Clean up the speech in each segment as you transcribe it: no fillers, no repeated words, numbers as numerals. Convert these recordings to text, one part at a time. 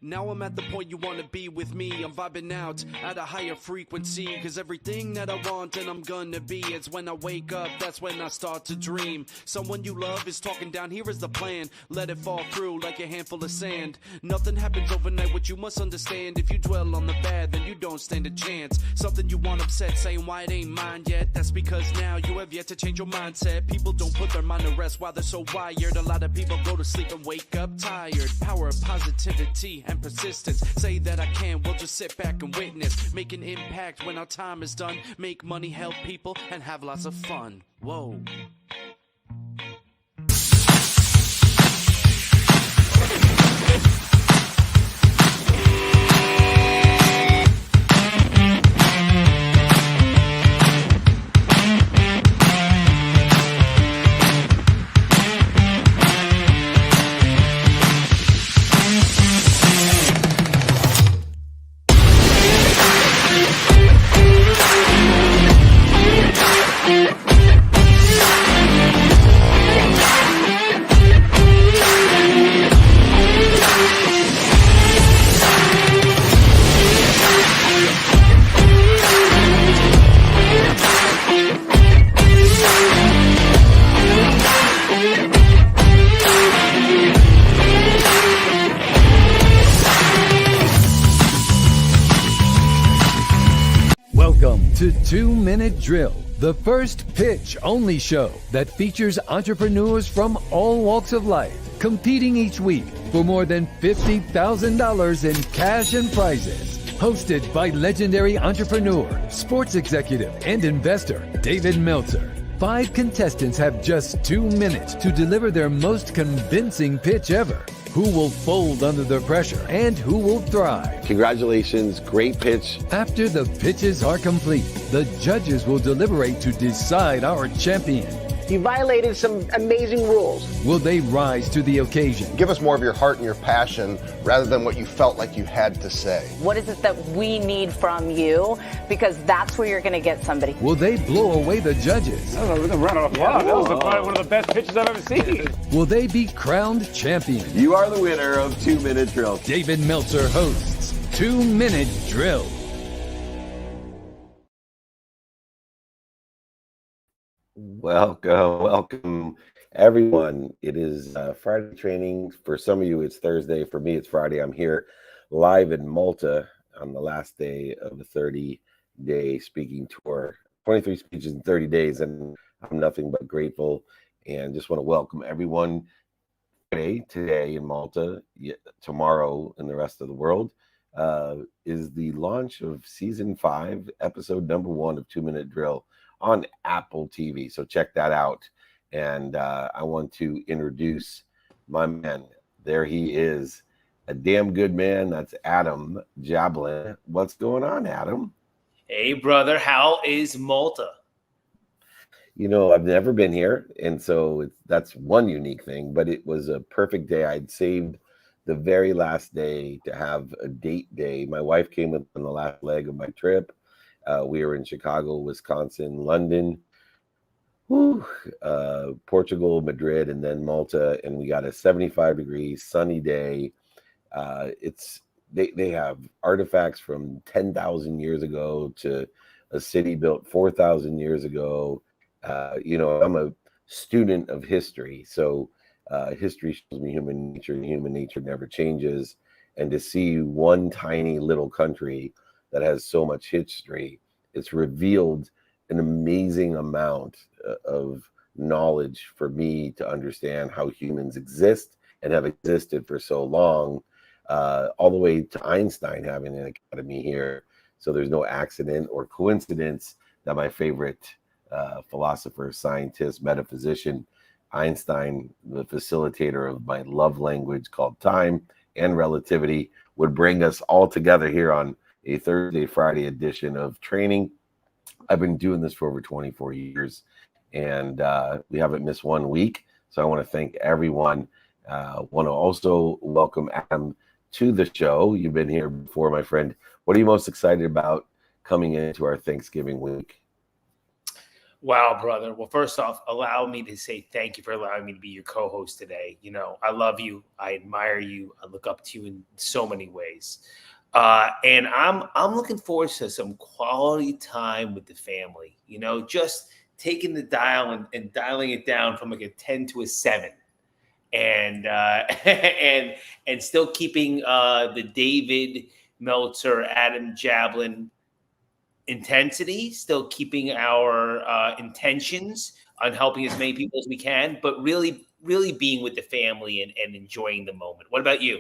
Now I'm at the point you wanna be with me. I'm vibing out at a higher frequency, cause everything that I want and I'm gonna be, it's when I wake up, that's when I start to dream. Someone you love is talking down, here is the plan. Let it fall through like a handful of sand. Nothing happens overnight, what you must understand. If you dwell on the bad, then you don't stand a chance. Something you want upset, saying why it ain't mine yet. That's because now you have yet to change your mindset. People don't put their mind to rest while they're so wired. A lot of people go to sleep and wake up tired. Power of positivity and persistence. Say that I can, we'll just sit back and witness. Make an impact when our time is done. Make money, help people, and have lots of fun. Whoa. Welcome to 2 Minute Drill, the first pitch-only show that features entrepreneurs from all walks of life competing each week for more than $50,000 in cash and prizes. Hosted by legendary entrepreneur, sports executive, and investor David Meltzer. 5 contestants have just 2 minutes to deliver their most convincing pitch ever. Who will fold under the pressure and who will thrive? Congratulations, great pitch. After the pitches are complete, the judges will deliberate to decide our champion. You violated some amazing rules. Will they rise to the occasion? Give us more of your heart and your passion rather than what you felt like you had to say. What is it that we need from you? Because that's where you're going to get somebody. Will they blow away the judges? That was a run of applause. That was probably one of the best pitches I've ever seen. Will they be crowned champion? You are the winner of 2 Minute Drill. David Meltzer hosts 2 Minute Drill. Welcome, everyone. It is Friday training. For some of you, it's Thursday. For me, it's Friday. I'm here live in Malta on the last day of a 30-day speaking tour. 23 speeches in 30 days, and I'm nothing but grateful. And just want to welcome everyone today in Malta, tomorrow in the rest of the world, is the launch of Season 5, Episode number 1 of 2 Minute Drill on Apple TV. So check that out. And I want to introduce my man. There he is, a damn good man. That's Adam Jablin. What's going on, Adam? Hey, brother. How is Malta? You know, I've never been here, and so that's one unique thing, but it was a perfect day. I'd saved the very last day to have a date day. My wife came with on the last leg of my trip. We were in Chicago, Wisconsin, London, Portugal, Madrid, and then Malta, and we got a 75-degree sunny day. They have artifacts from 10,000 years ago to a city built 4,000 years ago. I'm a student of history, so history shows me human nature, and human nature never changes. And to see one tiny little country that has so much history, it's revealed an amazing amount of knowledge for me to understand how humans exist and have existed for so long, all the way to Einstein having an academy here. So there's no accident or coincidence that my favorite philosopher, scientist, metaphysician, Einstein, the facilitator of my love language called time and relativity, would bring us all together here on a Thursday, Friday edition of training. I've been doing this for over 24 years, and we haven't missed 1 week. So I want to thank everyone. Want to also welcome Adam to the show. You've been here before, my friend. What are you most excited about coming into our Thanksgiving week? Wow, brother. Well, first off, allow me to say thank you for allowing me to be your co-host today. You know, I love you. I admire you. I look up to you in so many ways. And I'm looking forward to some quality time with the family. You know, just taking the dial and dialing it down from like a 10 to a 7. And and still keeping the David Meltzer, Adam Jablin intensity, still keeping our intentions on helping as many people as we can, but really being with the family and enjoying the moment. What about you?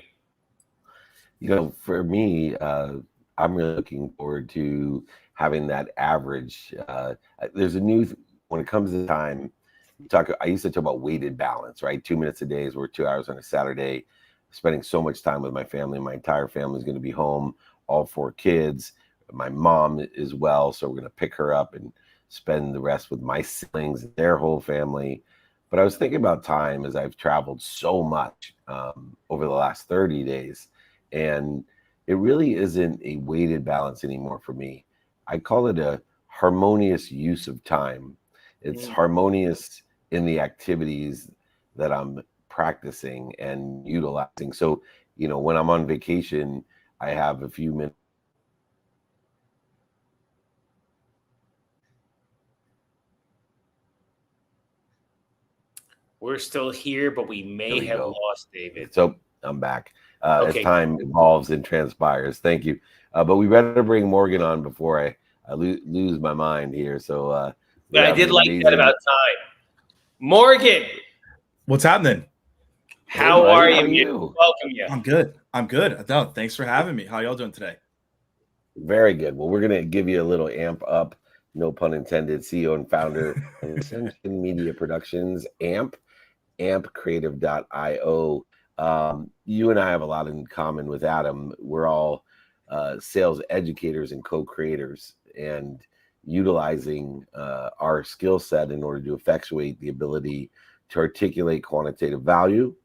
For me, I'm really looking forward to having that average. There's a new, when it comes to time, I used to talk about weighted balance, right? 2 minutes a day is worth 2 hours on a Saturday. Spending so much time with my family. My entire family is going to be home, all 4 kids. My mom as well. So we're going to pick her up and spend the rest with my siblings and their whole family. But I was thinking about time as I've traveled so much over the last 30 days. And it really isn't a weighted balance anymore for me. I call it a harmonious use of time. It's harmonious in the activities that I'm practicing and utilizing. So, when I'm on vacation, I have a few minutes. We're still here, but we may have lost David. So I'm back. Okay. As time evolves and transpires. Thank you. But we better bring Morgan on before I lose my mind here. So I did like that about time. Morgan, what's happening? How are you? Welcome you. I'm good. No, thanks for having me. How y'all doing today? Very good. Well, we're gonna give you a little amp up, no pun intended. CEO and founder of Ascension Media Productions, ampcreative.io. You and I have a lot in common with Adam. We're all sales educators and co-creators, and utilizing our skill set in order to effectuate the ability to articulate quantitative value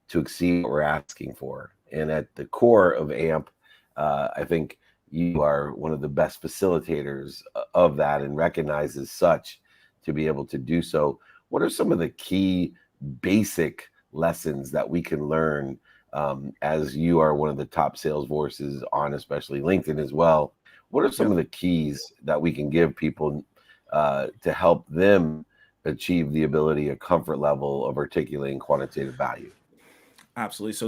to exceed what we're asking for. And at the core of AMP, I think you are one of the best facilitators of that and recognized as such to be able to do so. What are some of the key basic lessons that we can learn as you are one of the top sales voices on especially LinkedIn as well? What are some of the keys that we can give people to help them achieve the ability, a comfort level of articulating quantitative value? Absolutely. So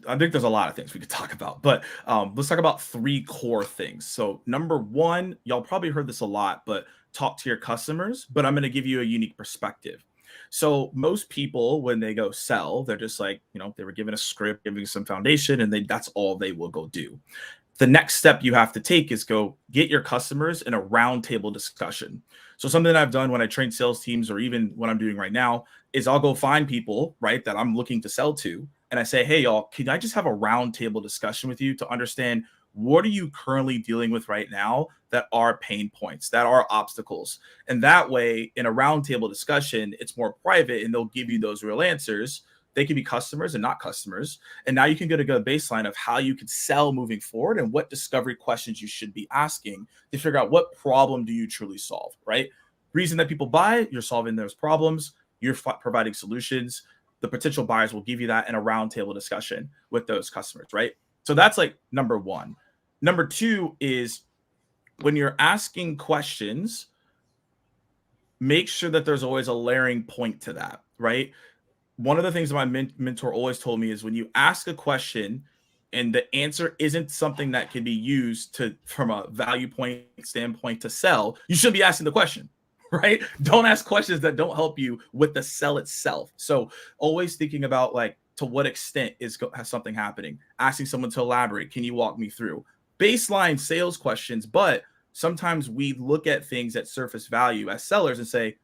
I think there's a lot of things we could talk about, but let's talk about 3 core things. So number 1, y'all probably heard this a lot, but talk to your customers, but I'm going to give you a unique perspective. So most people, when they go sell, they're just like, they were given a script, giving some foundation, and that's all they will go do. The next step you have to take is go get your customers in a roundtable discussion. So something that I've done when I train sales teams, or even what I'm doing right now, is I'll go find people, right, that I'm looking to sell to. And I say, hey, y'all, can I just have a roundtable discussion with you to understand what are you currently dealing with right now that are pain points, that are obstacles? And that way, in a roundtable discussion, it's more private and they'll give you those real answers. They can be customers and not customers. And now you can get a good baseline of how you could sell moving forward and what discovery questions you should be asking to figure out what problem do you truly solve, right? Reason that people buy, you're solving those problems, you're providing solutions. The potential buyers will give you that in a roundtable discussion with those customers, right? So that's like number 1. Number 2 is when you're asking questions, make sure that there's always a layering point to that, right? One of the things my mentor always told me is when you ask a question and the answer isn't something that can be used from a value point standpoint to sell, you shouldn't be asking the question, right? Don't ask questions that don't help you with the sell itself. So always thinking about to what extent has something happening, asking someone to elaborate. Can you walk me through baseline sales questions? But sometimes we look at things at surface value as sellers and say,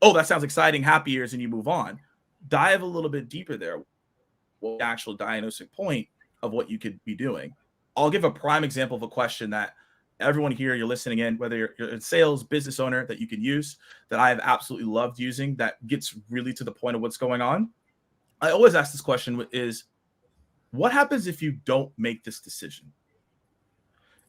oh, that sounds exciting, happy ears, and you move on. Dive a little bit deeper there. What the actual diagnostic point of what you could be doing? I'll give a prime example of a question that everyone here, you're listening in, whether you're in sales, business owner, that you can use, that I have absolutely loved using, that gets really to the point of what's going on. I always ask this question is, what happens if you don't make this decision?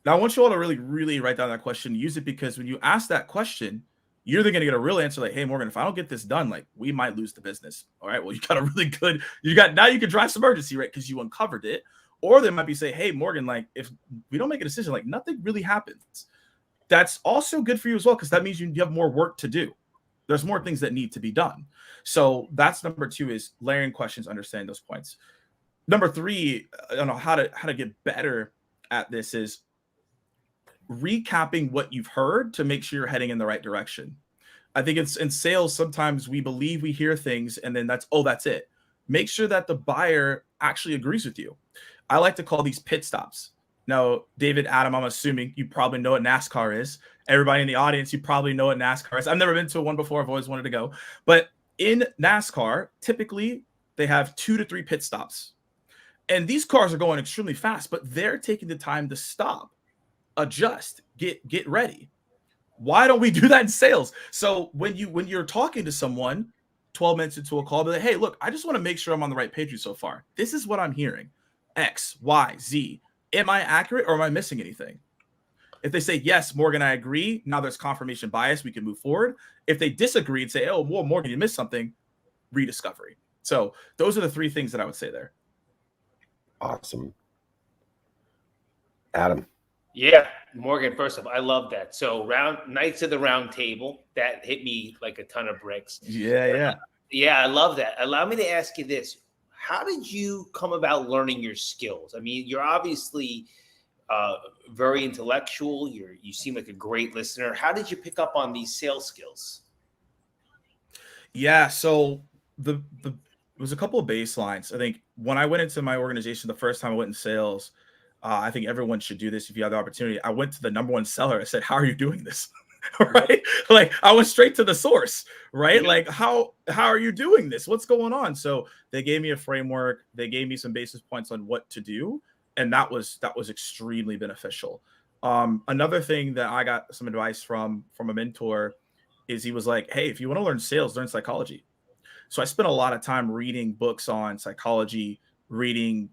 Now, I want you all to really, really write down that question, use it, because when you ask that question, You're either going to get a real answer like, hey, Morgan, if I don't get this done, like we might lose the business. All right, well, you got a really good, now you can drive some urgency, right? Because you uncovered it. Or they might be say, hey, Morgan, like if we don't make a decision, like nothing really happens. That's also good for you as well, because that means you have more work to do. There's more things that need to be done. So that's number 2 is layering questions, understanding those points. Number 3, I don't know how to get better at this is recapping what you've heard to make sure you're heading in the right direction. I think it's in sales, sometimes we believe we hear things and then that's it. Make sure that the buyer actually agrees with you. I like to call these pit stops. Now, David, Adam, I'm assuming you probably know what NASCAR is. Everybody in the audience, you probably know what NASCAR is. I've never been to one before. I've always wanted to go. But in NASCAR, typically they have 2 to 3 pit stops. And these cars are going extremely fast, but they're taking the time to stop, adjust, get ready. Why don't we do that in sales? So when you're talking to someone 12 minutes into a call, be like, hey, look, I just want to make sure I'm on the right page so far. This is what I'm hearing. X, Y, Z. Am I accurate or am I missing anything? If they say, yes, Morgan, I agree. Now there's confirmation bias. We can move forward. If they disagree and say, oh, well, Morgan, you missed something, rediscovery. So those are the 3 things that I would say there. Awesome. Adam. Yeah, Morgan, first of all, I love that. So Knights of the Round Table, that hit me like a ton of bricks. Yeah. Yeah, I love that. Allow me to ask you this. How did you come about learning your skills? I mean, you're obviously very intellectual. You seem like a great listener. How did you pick up on these sales skills? Yeah, so the was a couple of baselines. I think when I went into my organization, the first time I went in sales, I think everyone should do this if you have the opportunity. I went to the number 1 seller. I said, how are you doing this? Right? Like I went straight to the source, right? Yeah. Like how are you doing this? What's going on? So they gave me a framework. They gave me some basis points on what to do. And that was extremely beneficial. Another thing that I got some advice from a mentor is he was like, hey, if you want to learn sales, learn psychology. So I spent a lot of time reading books on psychology, reading,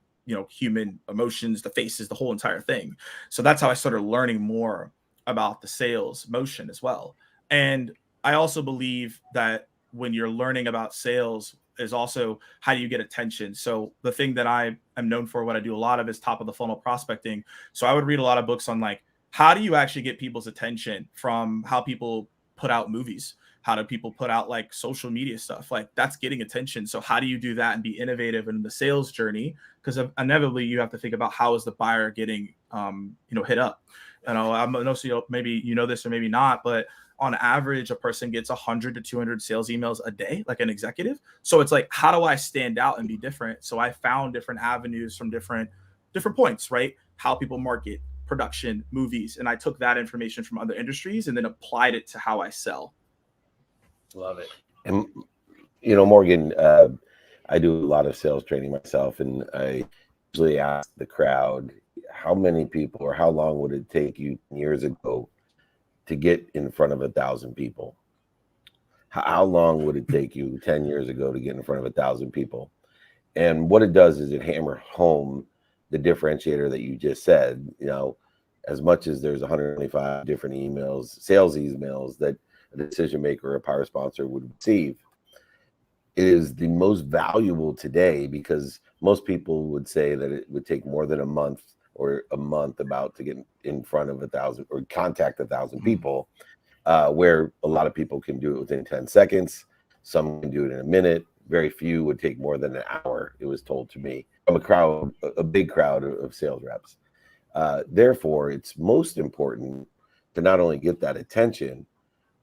human emotions, the faces, the whole entire thing. So that's how I started learning more about the sales motion as well. And I also believe that when you're learning about sales is also how do you get attention. So the thing that I am known for, what I do a lot of is top of the funnel prospecting. So I would read a lot of books on like, how do you actually get people's attention, from how people put out movies? How do people put out like social media stuff? Like that's getting attention. So how do you do that and be innovative in the sales journey? Because inevitably you have to think about how is the buyer getting, hit up. I know maybe you know this or maybe not, but on average, a person gets 100 to 200 sales emails a day, like an executive. So it's like, how do I stand out and be different? So I found different avenues from different points, right? How people market, production, movies. And I took that information from other industries and then applied it to how I sell. Love it. And, Morgan, I do a lot of sales training myself, and I usually ask the crowd, how many people or how long would it take you years ago to get in front of 1,000 people? How long would it take you 10 years ago to get in front of 1,000 people? And what it does is it hammers home the differentiator that you just said. As much as there's 125 different emails, sales emails that a decision maker or a power sponsor would receive, it is the most valuable today, because most people would say that it would take more than a month about to get in front of 1,000 or contact 1,000 people, where a lot of people can do it within 10 seconds. Some can do it in a minute. Very few would take more than an hour, it was told to me, from a big crowd of sales reps. Therefore, it's most important to not only get that attention,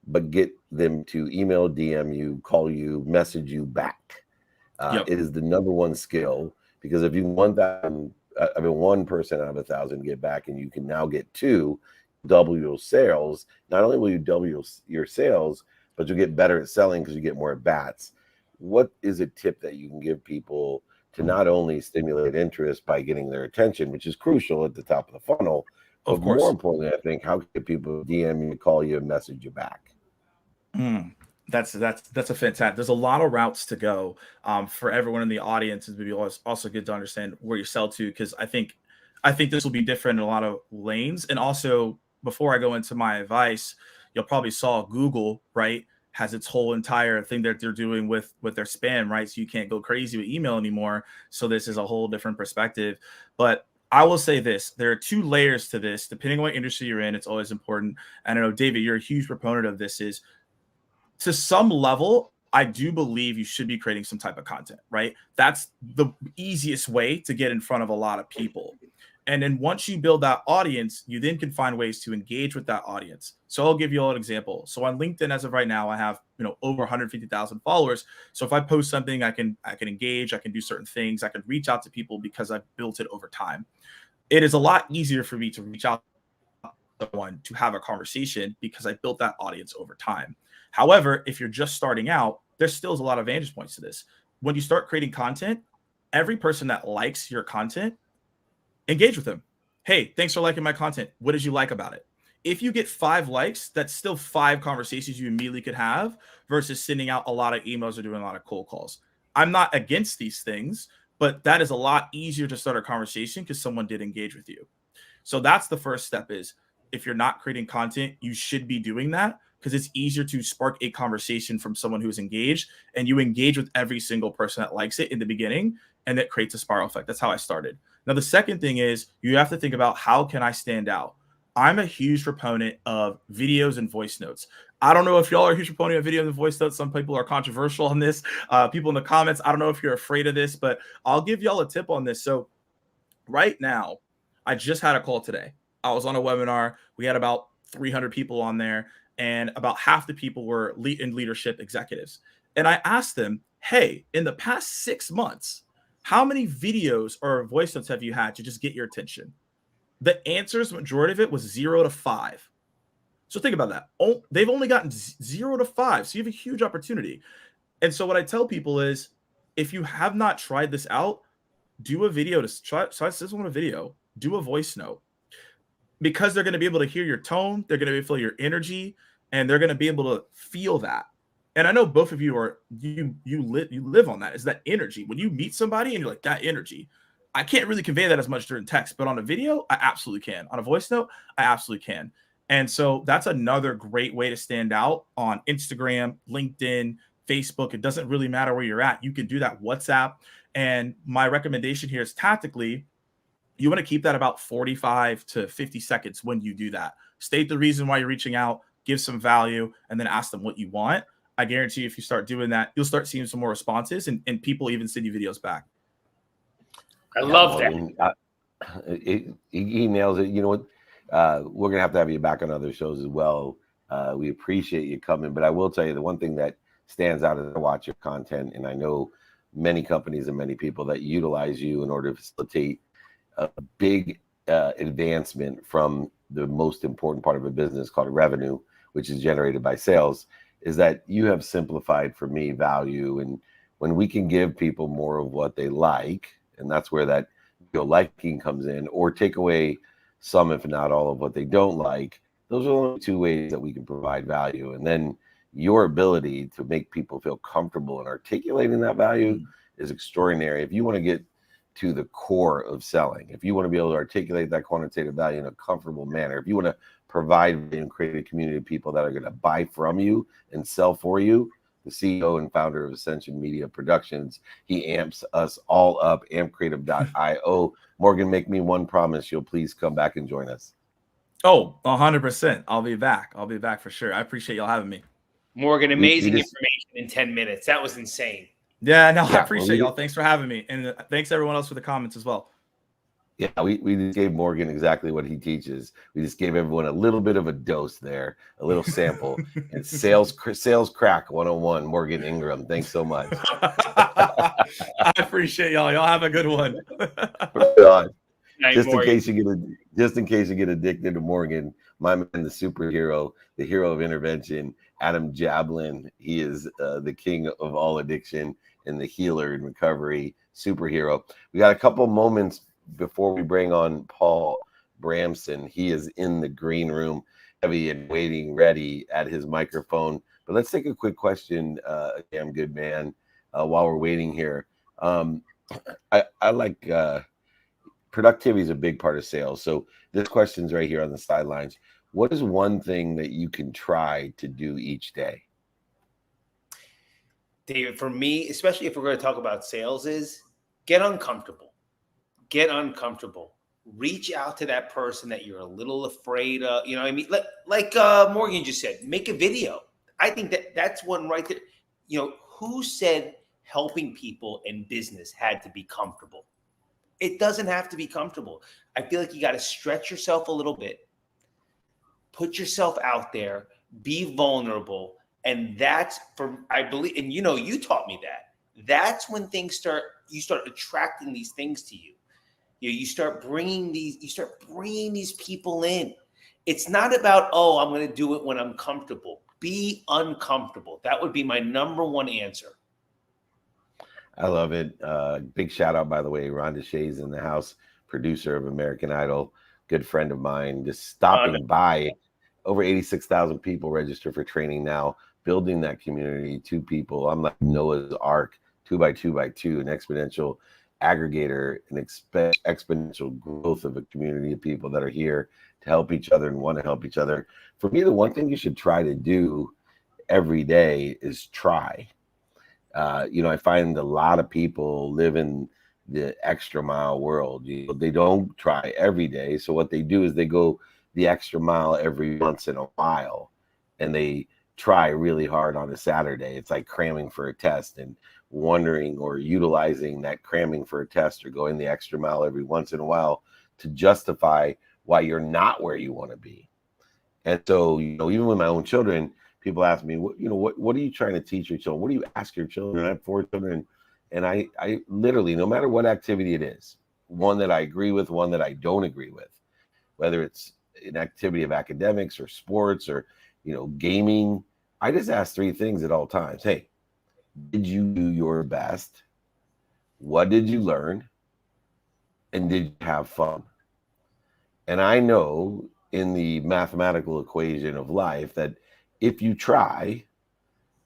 but get them to email, DM you, call you, message you back. It is the number 1 skill, because if you want that, one person out of 1,000 get back, and you can now get 2, double your sales. Not only will you double your sales, but you'll get better at selling because you get more at bats. What is a tip that you can give people to not only stimulate interest by getting their attention, which is crucial at the top of the funnel, but of course, more importantly, I think, how can people DM you, call you, and message you back? That's a fantastic. There's a lot of routes to go for everyone in the audience. It's maybe also good to understand where you sell to, because I think this will be different in a lot of lanes. And also, before I go into my advice, you'll probably saw Google, right, has its whole entire thing that they're doing with their spam, right? So you can't go crazy with email anymore. So this is a whole different perspective. But I will say this, there are 2 layers to this. Depending on what industry you're in, it's always important. And I know, David, you're a huge proponent of this. Is to some level, I do believe you should be creating some type of content, right? That's the easiest way to get in front of a lot of people. And then once you build that audience, you then can find ways to engage with that audience. So I'll give you all an example. So on LinkedIn, as of right now, I have, over 150,000 followers. So if I post something, I can engage, I can do certain things, I can reach out to people because I've built it over time. It is a lot easier for me to reach out to someone to have a conversation because I built that audience over time. However, if you're just starting out, there still is a lot of vantage points to this. When you start creating content, every person that likes your content, engage with them. Hey, thanks for liking my content. What did you like about it? If you get 5 likes, that's still 5 conversations you immediately could have versus sending out a lot of emails or doing a lot of cold calls. I'm not against these things, but that is a lot easier to start a conversation because someone did engage with you. So that's the first step. Is if you're not creating content, you should be doing that because it's easier to spark a conversation from someone who's engaged, and you engage with every single person that likes it in the beginning, and that creates a spiral effect. That's how I started. Now, the second thing is you have to think about, how can I stand out? I'm a huge proponent of videos and voice notes. I don't know if y'all are a huge proponent of video and voice notes. Some people are controversial on this. People in the comments, I don't know if you're afraid of this, but I'll give y'all a tip on this. So right now, I just had a call today. I was on a webinar. We had about 300 people on there, and about half the people were in leadership executives. And I asked them, hey, in the past 6 months, how many videos or voice notes have you had to just get your attention? The answers, majority of it was 0 to 5. So think about that. They've only gotten 0 to 5. So you have a huge opportunity. And so what I tell people is, if you have not tried this out, do a video to try. So this one, a video, do a voice note, because they're going to be able to hear your tone. They're going to be able to feel your energy, and they're going to be able to feel that. And I know both of you are, you live on that, is that energy. When you meet somebody and you're like, that energy, I can't really convey that as much during text, but on a video, I absolutely can. On a voice note, I absolutely can. And so that's another great way to stand out on Instagram, LinkedIn, Facebook. It doesn't really matter where you're at. You can do that WhatsApp. And my recommendation here is, tactically, you want to keep that about 45 to 50 seconds when you do that. State the reason why you're reaching out, give some value, and then ask them what you want. I guarantee you, if you start doing that, you'll start seeing some more responses, and people even send you videos back. I love that. He nails it. You know what? We're going to have you back on other shows as well. We appreciate you coming. But I will tell you, the one thing that stands out as I watch your content, and I know many companies and many people that utilize you in order to facilitate a big advancement from the most important part of a business, called revenue, which is generated by sales, is that you have simplified for me value. And when we can give people more of what they like, and that's where that liking comes in, or take away some, if not all, of what they don't like, those are only 2 ways that we can provide value. And then your ability to make people feel comfortable in articulating that value is extraordinary. If you want to get to the core of selling, if you want to be able to articulate that quantitative value in a comfortable manner, if you want to provide and create a community of people that are going to buy from you and sell for you, the CEO and founder of Ascension Media Productions, he amps us all up. ampcreative.io. Morgan, make me one promise. You'll please come back and join us. Oh, 100%. I'll be back. I'll be back for sure. I appreciate y'all having me. Morgan, amazing information in 10 minutes. That was insane. Yeah, no, I appreciate y'all. Thanks for having me. And thanks everyone else for the comments as well. Yeah, we just gave Morgan exactly what he teaches. We just gave everyone a little bit of a dose there, a little sample. And sales crack 101, Morgan Ingram. Thanks so much. I appreciate y'all. Y'all have a good one. Just in case you get addicted to Morgan, my man, the superhero, the hero of intervention, Adam Jablin. He is the king of all addiction and the healer in recovery, superhero. We got a couple moments before we bring on Paul Bramson. He is in the green room, heavy and waiting, ready at his microphone. But let's take a quick question, damn good man, while we're waiting here. I like productivity is a big part of sales. So this question's right here on the sidelines. what is one thing that you can try to do each day? David, for me, especially if we're going to talk about sales, is get uncomfortable. Get uncomfortable. Reach out to that person that you're a little afraid of. You know what I mean? Like Morgan just said, make a video. I think that's one right there. You know, who said helping people in business had to be comfortable? It doesn't have to be comfortable. I feel like you got to stretch yourself a little bit, put yourself out there, be vulnerable. And that's I believe, and you know, you taught me that. That's when you start attracting these things to you. You start bringing these people in. It's not about, oh, I'm going to do it when I'm comfortable. Be uncomfortable. That would be my number one answer. I love it. Big shout out, by the way, Rhonda Shay's in the house, producer of American Idol, good friend of mine, just stopping by. Over 86,000 people register for training now, building that community, 2 people. I'm like Noah's Ark, 2 by 2 by 2, an exponential aggregator, an exponential growth of a community of people that are here to help each other and want to help each other. For me, the one thing you should try to do every day is try. You know, I find a lot of people live in the extra mile world. You know, they don't try every day. So what they do is they go the extra mile every once in a while, and they try really hard on a Saturday. It's like cramming for a test and wondering or utilizing that cramming for a test or going the extra mile every once in a while to justify why you're not where you want to be. And so, you know, even with my own children, people ask me, what are you trying to teach your children? What do you ask your children? I have 4 children, and I literally, no matter what activity it is, one that I agree with, one that I don't agree with, whether it's an activity of academics or sports or, you know, gaming, I just ask 3 things at all times. Hey, did you do your best? What did you learn? And did you have fun? And I know in the mathematical equation of life that if you try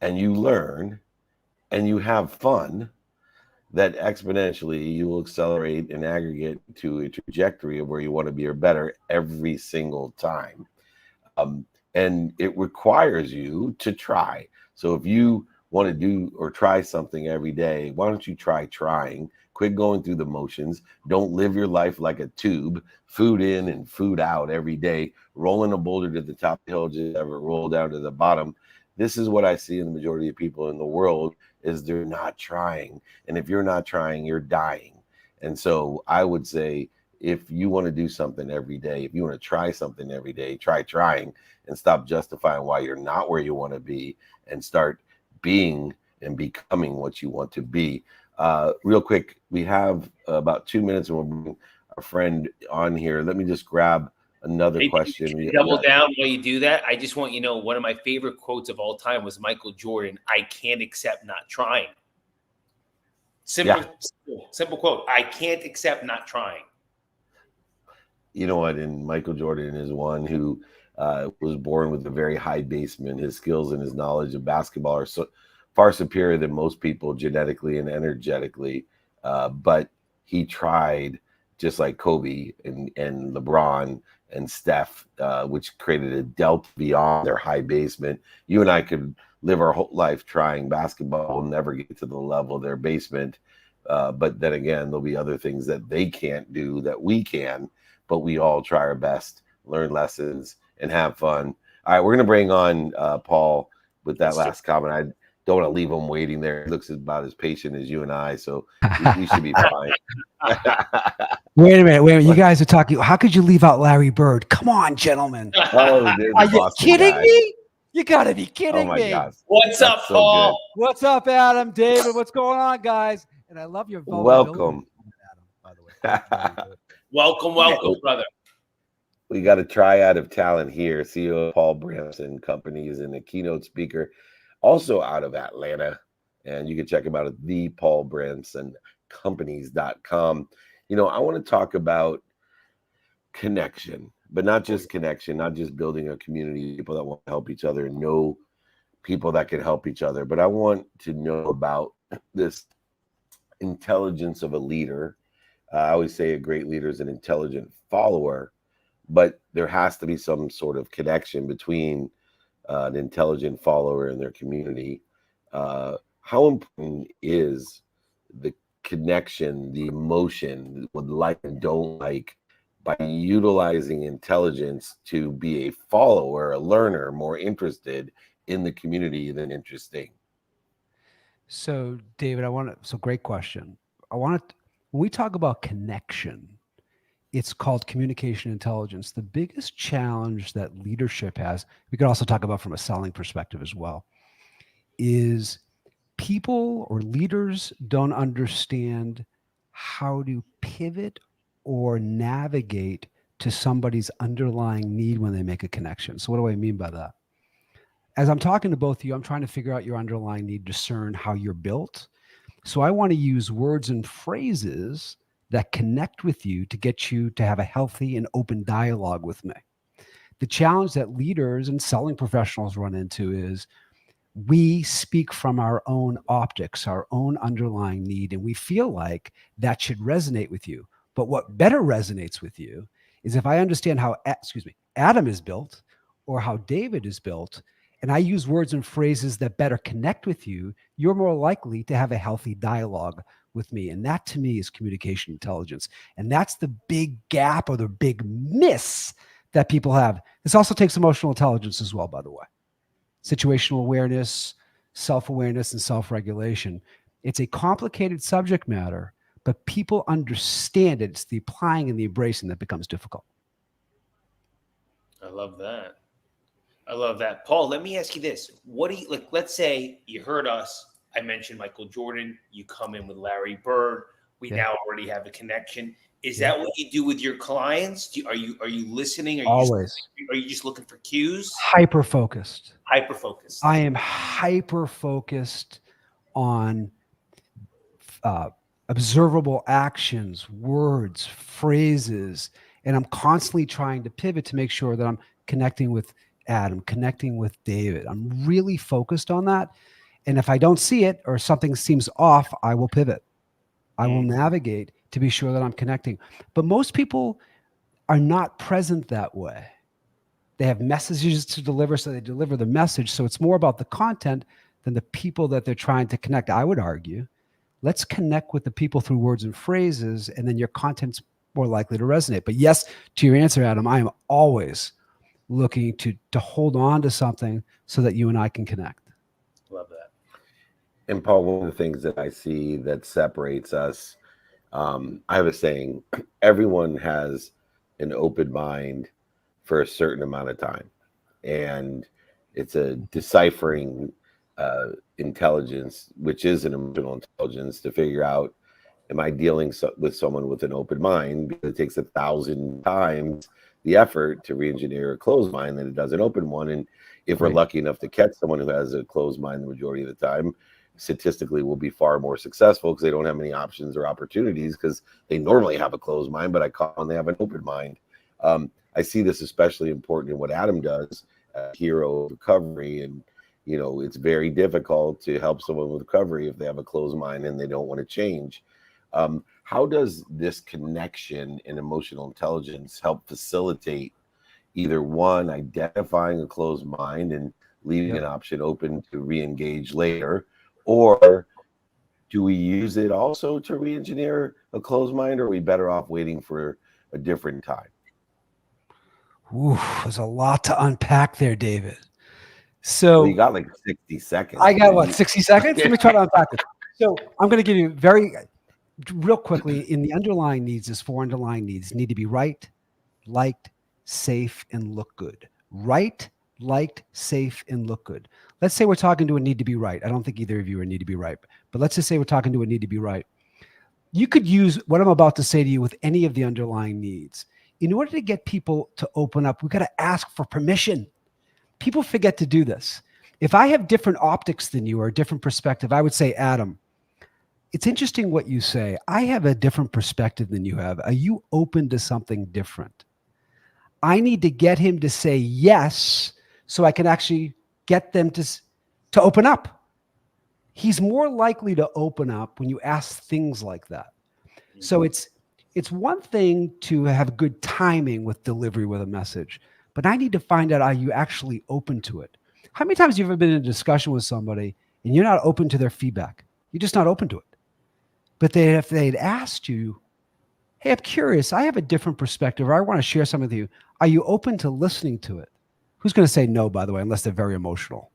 and you learn and you have fun, that exponentially you will accelerate and aggregate to a trajectory of where you want to be or better every single time. And it requires you to try. So if you want to do or try something every day, why don't you try trying? Quit going through the motions. Don't live your life like a tube, food in and food out every day, rolling a boulder to the top of the hill, just ever roll down to the bottom. This is what I see in the majority of people in the world is they're not trying. And if you're not trying, you're dying. And so I would say, if you want to do something every day, if you want to try something every day, try trying and stop justifying why you're not where you want to be and start being and becoming what you want to be. Real quick, we have about 2 minutes and we'll bring our friend on here. Let me just grab another question. Double down while you do that. I just want you to know one of my favorite quotes of all time was Michael Jordan. I can't accept not trying. Simple quote. I can't accept not trying. You know what? And Michael Jordan is one who was born with a very high basement. His skills and his knowledge of basketball are so far superior than most people genetically and energetically. But he tried, just like Kobe and LeBron and Steph, which created a delta beyond their high basement. You and I could live our whole life trying basketball and never get to the level of their basement. But then again, there'll be other things that they can't do that we can, but we all try our best, learn lessons, and have fun. All right, we're going to bring on Paul with that last comment. I don't want to leave him waiting there. He looks about as patient as you and I, so we should be fine. Wait a minute. You guys are talking. How could you leave out Larry Bird? Come on, gentlemen. Oh, are you kidding me? You got to be kidding me. Gosh. What's up, Paul? What's up, Adam? David, what's going on, guys? And I love your welcome, Adam, by the way. welcome, brother. We got a triad of talent here. CEO of Paul Branson Companies and a keynote speaker, also out of Atlanta. And you can check him out at thepaulbransoncompanies.com. You know, I want to talk about connection, but not just connection, not just building a community of people that want to help each other and know people that can help each other. But I want to know about this intelligence of a leader. I always say a great leader is an intelligent follower, but there has to be some sort of connection between an intelligent follower and their community. How important is the connection, the emotion, what like and don't like, by utilizing intelligence to be a follower, a learner, more interested in the community than interesting? So, David, great question. When we talk about connection, it's called communication intelligence. The biggest challenge that leadership has, we could also talk about from a selling perspective as well, is people or leaders don't understand how to pivot or navigate to somebody's underlying need when they make a connection. So what do I mean by that? As I'm talking to both of you, I'm trying to figure out your underlying need, discern how you're built. So I want to use words and phrases that connect with you to get you to have a healthy and open dialogue with me. The challenge that leaders and selling professionals run into is we speak from our own optics, our own underlying need, and we feel like that should resonate with you. But what better resonates with you is if I understand how, Adam is built or how David is built, and I use words and phrases that better connect with you, you're more likely to have a healthy dialogue with me. And that to me is communication intelligence. And that's the big gap or the big miss that people have. This also takes emotional intelligence as well, by the way. Situational awareness, self-awareness, and self-regulation. It's a complicated subject matter, but people understand it. It's the applying and the embracing that becomes difficult. I love that. I love that. Paul, let me ask you this. What do you like? Let's say you heard us. I mentioned Michael Jordan. You come in with Larry Bird. We now already have a connection. Is that what you do with your clients? Are you listening? Are you just looking for cues? Hyper focused. Hyper focused. I am hyper focused on observable actions, words, phrases, and I'm constantly trying to pivot to make sure that I'm connecting with Adam, connecting with David. I'm really focused on that. And if I don't see it or something seems off, I will pivot. I will navigate to be sure that I'm connecting. But most people are not present that way. They have messages to deliver, so they deliver the message. So it's more about the content than the people that they're trying to connect. I would argue, let's connect with the people through words and phrases, and then your content's more likely to resonate. But yes, to your answer, Adam, I am always looking to hold on to something so that you and I can connect. Love that. And Paul, one of the things that I see that separates us, I have a saying, everyone has an open mind for a certain amount of time. And it's a deciphering intelligence, which is an emotional intelligence, to figure out, am I dealing with someone with an open mind? Because it takes 1,000 times the effort to re-engineer a closed mind than it does an open one. And if we're lucky enough to catch someone who has a closed mind the majority of the time, statistically we'll be far more successful because they don't have many options or opportunities because they normally have a closed mind, but I call them they have an open mind. I see this especially important in what Adam does, hero recovery. And, you know, it's very difficult to help someone with recovery if they have a closed mind and they don't want to change. How does this connection in emotional intelligence help facilitate either one, identifying a closed mind and leaving an option open to re-engage later, or do we use it also to re-engineer a closed mind, or are we better off waiting for a different time? Ooh, there's a lot to unpack there, David. So well, you got like 60 seconds. I got what, 60 seconds? Let me try to unpack it. So I'm going to give you real quickly, in the underlying needs, there's 4 underlying needs. Need to be right, liked, safe, and look good. Right, liked, safe, and look good. Let's say we're talking to a need to be right. I don't think either of you are need to be right, but let's just say we're talking to a need to be right. You could use what I'm about to say to you with any of the underlying needs. In order to get people to open up, we've got to ask for permission. People forget to do this. If I have different optics than you or a different perspective, I would say, Adam, it's interesting what you say. I have a different perspective than you have. Are you open to something different? I need to get him to say yes so I can actually get them to open up. He's more likely to open up when you ask things like that. So it's it's one thing to have good timing with delivery with a message, but I need to find out, are you actually open to it? How many times have you ever been in a discussion with somebody and you're not open to their feedback? You're just not open to it. But if they'd asked you, hey, I'm curious, I have a different perspective, or I want to share something with you. Are you open to listening to it? Who's going to say no, by the way, unless they're very emotional?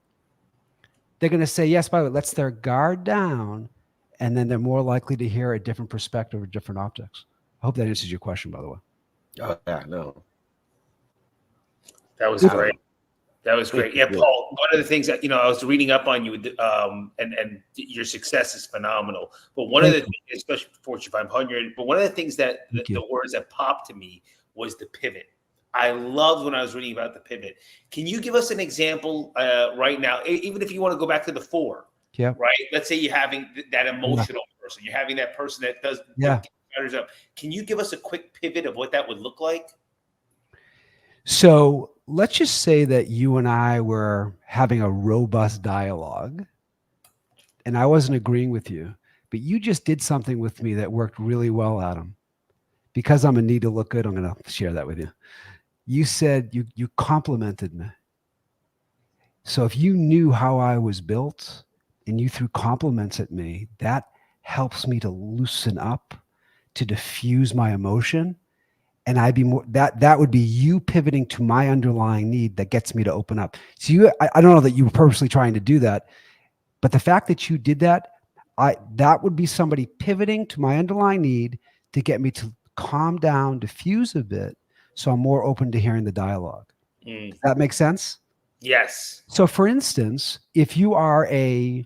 They're going to say yes, by the way, lets their guard down, and then they're more likely to hear a different perspective or different objects. I hope that answers your question, by the way. Oh, yeah, no. That was great. That was great. Yeah, Paul, one of the things that, I was reading up on you, and your success is phenomenal. But one of the things, especially for Fortune 500, but one of the things that the words that popped to me was the pivot. I loved when I was reading about the pivot. Can you give us an example right now, even if you want to go back to the 4? Yeah. Right. Let's say you're having that emotional person. You're having that person that does. Yeah. Up. Can you give us a quick pivot of what that would look like? So let's just say that you and I were having a robust dialogue and I wasn't agreeing with you, but you just did something with me that worked really well, Adam. Because I'm a need to look good, I'm going to share that with you. You said you complimented me. So if you knew how I was built and you threw compliments at me, that helps me to loosen up, to diffuse my emotion. And I'd be more, that would be you pivoting to my underlying need that gets me to open up. So I don't know that you were purposely trying to do that, but the fact that you did that, that would be somebody pivoting to my underlying need to get me to calm down, diffuse a bit, so I'm more open to hearing the dialogue. Does that make sense? Yes. So for instance, if you are a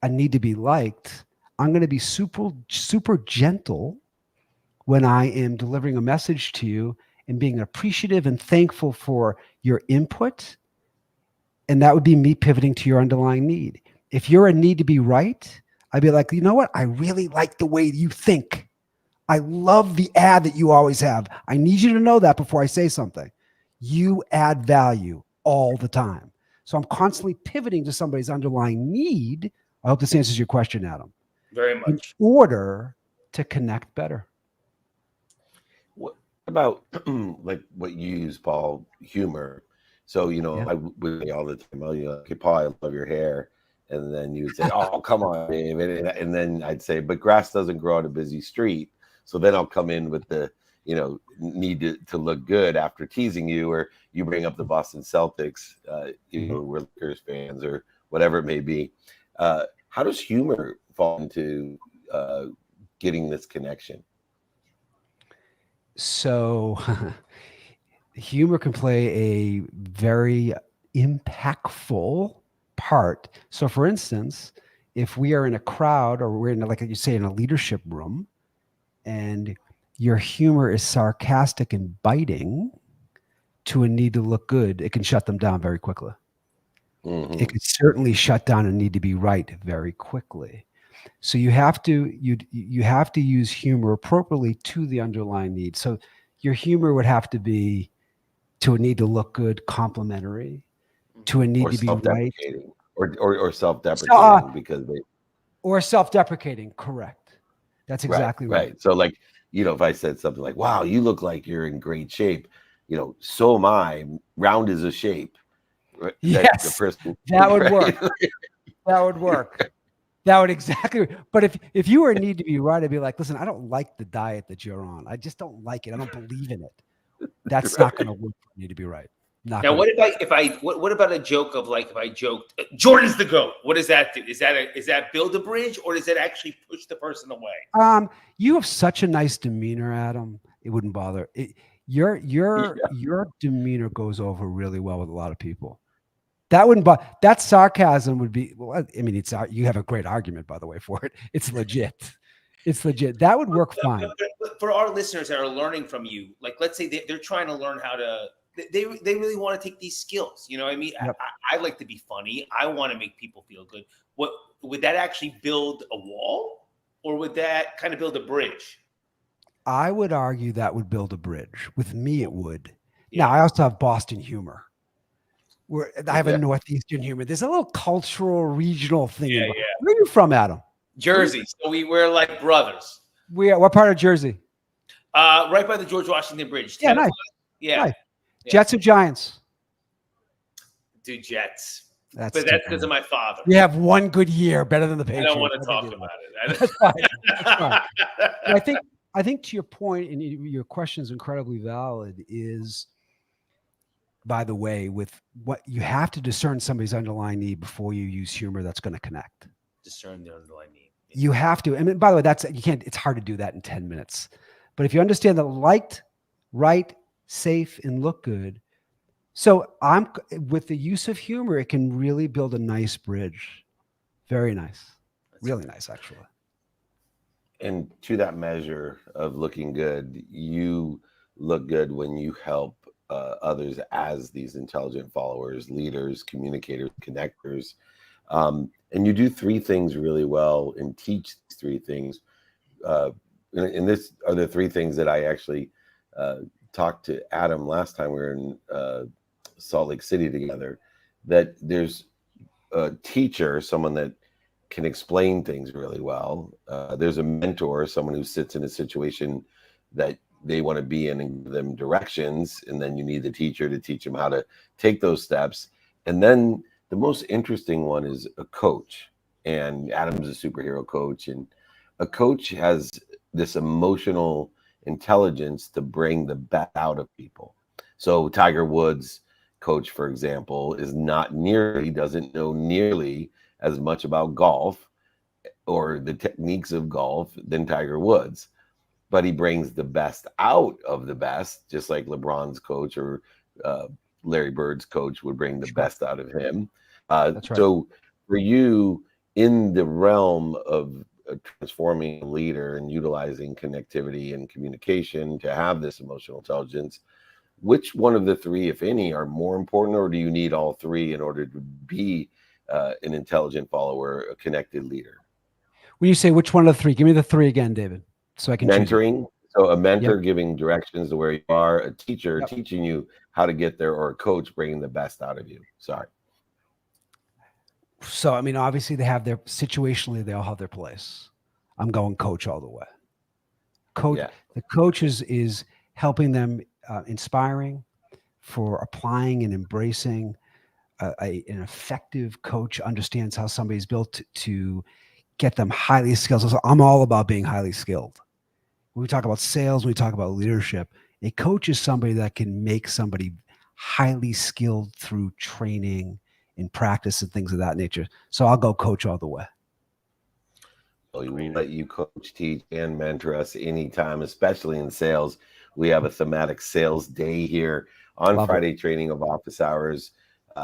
need to be liked, I'm going to be super gentle when I am delivering a message to you and being appreciative and thankful for your input. And that would be me pivoting to your underlying need. If you're a need to be right, I'd be like, you know what? I really like the way you think. I love the ad that you always have. I need you to know that before I say something. You add value all the time. So I'm constantly pivoting to somebody's underlying need. I hope this answers your question, Adam. Very much. In order to connect better. What about like what you use, Paul, humor? So, I would say all the time, okay, Paul, I love your hair. And then you would say, oh, come on, David. And then I'd say, but grass doesn't grow on a busy street. So then I'll come in with the, need to look good after teasing you, or you bring up the Boston Celtics, we're Lakers fans or whatever it may be. How does humor fall into getting this connection? So humor can play a very impactful part. So for instance, if we are in a crowd or we're in, like you say, in a leadership room, and your humor is sarcastic and biting to a need to look good, it can shut them down very quickly. Mm-hmm. It can certainly shut down a need to be right very quickly. So you have to use humor appropriately to the underlying need. So your humor would have to be to a need to look good, complimentary, to a need to be right, or self-deprecating, or self-deprecating. Correct. That's exactly right. Right. So like, if I said something like, wow, you look like you're in great shape, so am I. Round is a shape. Right? Yes, that would work. That would work. That would exactly. But if you were in need to be right, I'd be like, listen, I don't like the diet that you're on. I just don't like it. I don't believe in it. That's not going to work for me to be right. Now, what about a joke of like, if I joked, Jordan's the GOAT, what does that do? Is that build a bridge, or does it actually push the person away? You have such a nice demeanor, Adam. It wouldn't bother. Your demeanor goes over really well with a lot of people. That wouldn't, that sarcasm would be, well, I mean, you have a great argument, by the way, for it. It's legit. It's legit. That would work fine. But for our listeners that are learning from you, like, let's say they're trying to learn how to, they really want to take these skills. You know what I mean? Yep. I like to be funny. I want to make people feel good. What would that actually build a wall, or would that kind of build a bridge? I would argue that would build a bridge. With me, it would. Yeah. Now, I also have Boston humor. I have a Northeastern humor. There's a little cultural, regional thing. Yeah. Where are you from, Adam? Jersey. So we're like brothers. What part of Jersey? Right by the George Washington Bridge. Yeah, nice. Yeah. Nice. Jets or Giants? Do Jets. That's But that's because of my father. You have one good year, better than the I Patriots. don't want to talk about it. That's fine. That's fine. But I think to your point, and your question is incredibly valid, is, by the way, with what you have to discern somebody's underlying need before you use humor that's going to connect. Discern the underlying need. You have to. I mean, by the way, it's hard to do that in 10 minutes. But if you understand that liked, right, safe, and look good. So with the use of humor, it can really build a nice bridge. Very nice. Really nice, actually. And to that measure of looking good, you look good when you help others as these intelligent followers, leaders, communicators, connectors. And you do three things really well and teach these three things. And this are the three things that I actually talked to Adam last time we were in Salt Lake City together, that there's a teacher, someone that can explain things really well. There's a mentor, someone who sits in a situation that they want to be in and give them directions. And then you need the teacher to teach them how to take those steps. And then the most interesting one is a coach. And Adam's a superhero coach. And a coach has this emotional intelligence to bring the best out of people. So Tiger Woods' coach, for example, he doesn't know nearly as much about golf or the techniques of golf than Tiger Woods, but he brings the best out of the best, just like LeBron's coach or Larry Bird's coach would bring the best out of him. That's right. So for you, in the realm of transforming a leader and utilizing connectivity and communication to have this emotional intelligence, which one of the three, if any, are more important, or do you need all three in order to be an intelligent follower, a connected leader? When you say which one of the three, give me the three again, David, so I can mentoring. So a mentor Yep. giving directions to where you are, a teacher teaching you how to get there, or a coach bringing the best out of you. Sorry. So, I mean, obviously they have their situationally, they all have their place. I'm going coach all the way. Coach, The coach is helping them, inspiring for applying and embracing. An effective coach understands how somebody's built to get them highly skilled. So I'm all about being highly skilled. When we talk about sales, when we talk about leadership, a coach is somebody that can make somebody highly skilled through training and practice and things of that nature. So I'll go coach all the way. Well, we let you coach, teach, and mentor us anytime, especially in sales. We have a thematic sales day here on Friday, Training of Office Hours.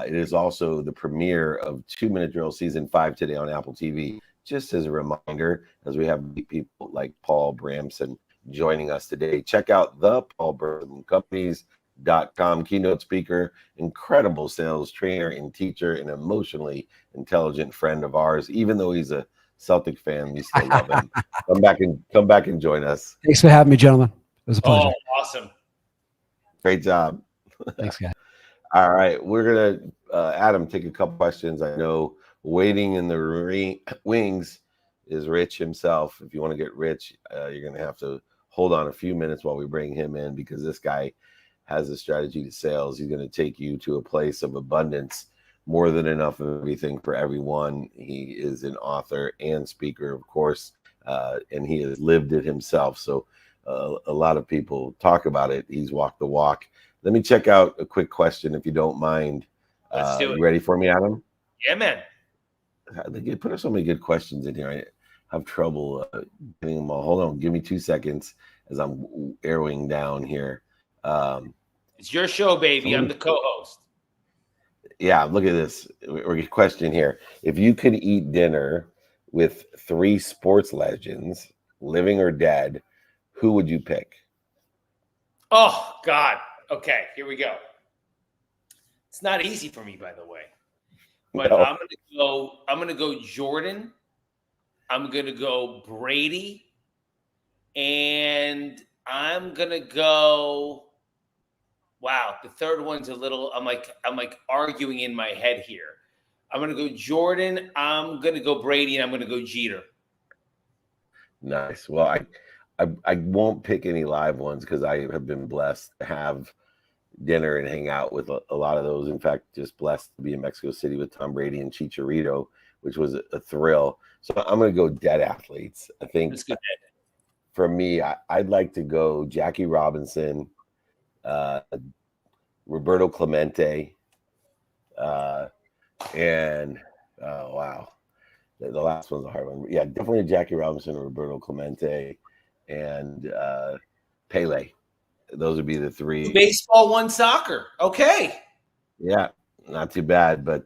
It is also the premiere of 2-Minute Drill Season 5 today on Apple TV. Just as a reminder, as we have people like Paul Bramson joining us today, check out the paulbramsoncompanies.com keynote speaker, incredible sales trainer and teacher, an emotionally intelligent friend of ours. Even though he's a Celtic fan, we still love him. Come back and join us. Thanks for having me, gentlemen. It was a pleasure. Oh, awesome. Great job. Thanks, guys. All right, we're gonna Adam, take a couple questions. I know waiting in the wings is Rich himself. If you want to get Rich, you're gonna have to hold on a few minutes while we bring him in, because this guy has a strategy to sales. He's gonna take you to a place of abundance, more than enough of everything for everyone. He is an author and speaker, of course, and he has lived it himself. So a lot of people talk about it. He's walked the walk. Let me check out a quick question, if you don't mind. Let's do it. You ready for me, Adam? Yeah, man. They put so many good questions in here. I have trouble getting them all. Hold on. Give me 2 seconds as I'm arrowing down here. It's your show, baby. I'm the co-host. Yeah, look at this question here. If you could eat dinner with 3 sports legends, living or dead, who would you pick? Oh, God. Okay, here we go. It's not easy for me, by the way. But No. I'm gonna go Jordan. I'm gonna go Brady. And I'm gonna go. Wow, the third one's a little. I'm like arguing in my head here. I'm gonna go Jordan. I'm gonna go Brady, and I'm gonna go Jeter. Nice. Well, I won't pick any live ones because I have been blessed to have dinner and hang out with a lot of those. In fact, just blessed to be in Mexico City with Tom Brady and Chicharito, which was a thrill. So I'm going to go dead athletes. I think for me, I'd like to go Jackie Robinson, Roberto Clemente, and wow, the last one's a hard one. Yeah, definitely Jackie Robinson, Roberto Clemente, and Pele. Those would be the three. Baseball, one soccer. Okay. Yeah, not too bad. But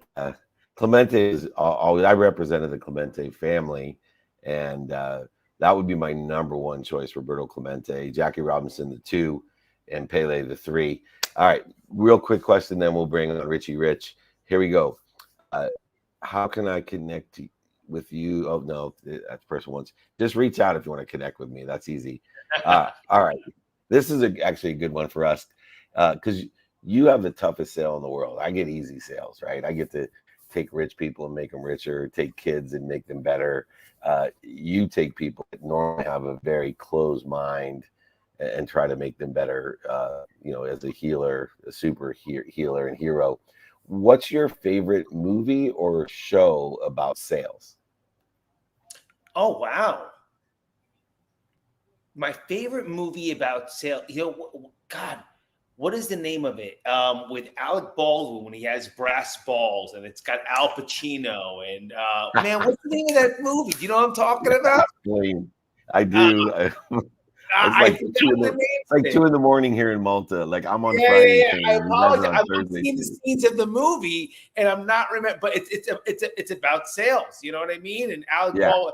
Clemente is always. I represented the Clemente family, and that would be my number one choice: Roberto Clemente, Jackie Robinson, the 2, and Pele, the 3. All right, real quick question, then we'll bring on Richie Rich. Here we go. How can I connect with you? Oh no, that's person once. Just reach out if you want to connect with me. That's easy. All right. This is actually a good one for us because you have the toughest sale in the world. I get easy sales, right? I get to take rich people and make them richer, take kids and make them better. You take people that normally have a very closed mind and try to make them better, as a healer, a super healer and hero. What's your favorite movie or show about sales? Oh, wow. My favorite movie about sales, God, what is the name of it? With Alec Baldwin when he has brass balls, and it's got Al Pacino and man, what's the name of that movie? Do you know what I'm talking about? I do. It's like 2 in the morning here in Malta. Like I'm on Friday. I apologize. I've seen the scenes of the movie, and I'm not remember. But it's about sales. You know what I mean? And Alec Baldwin.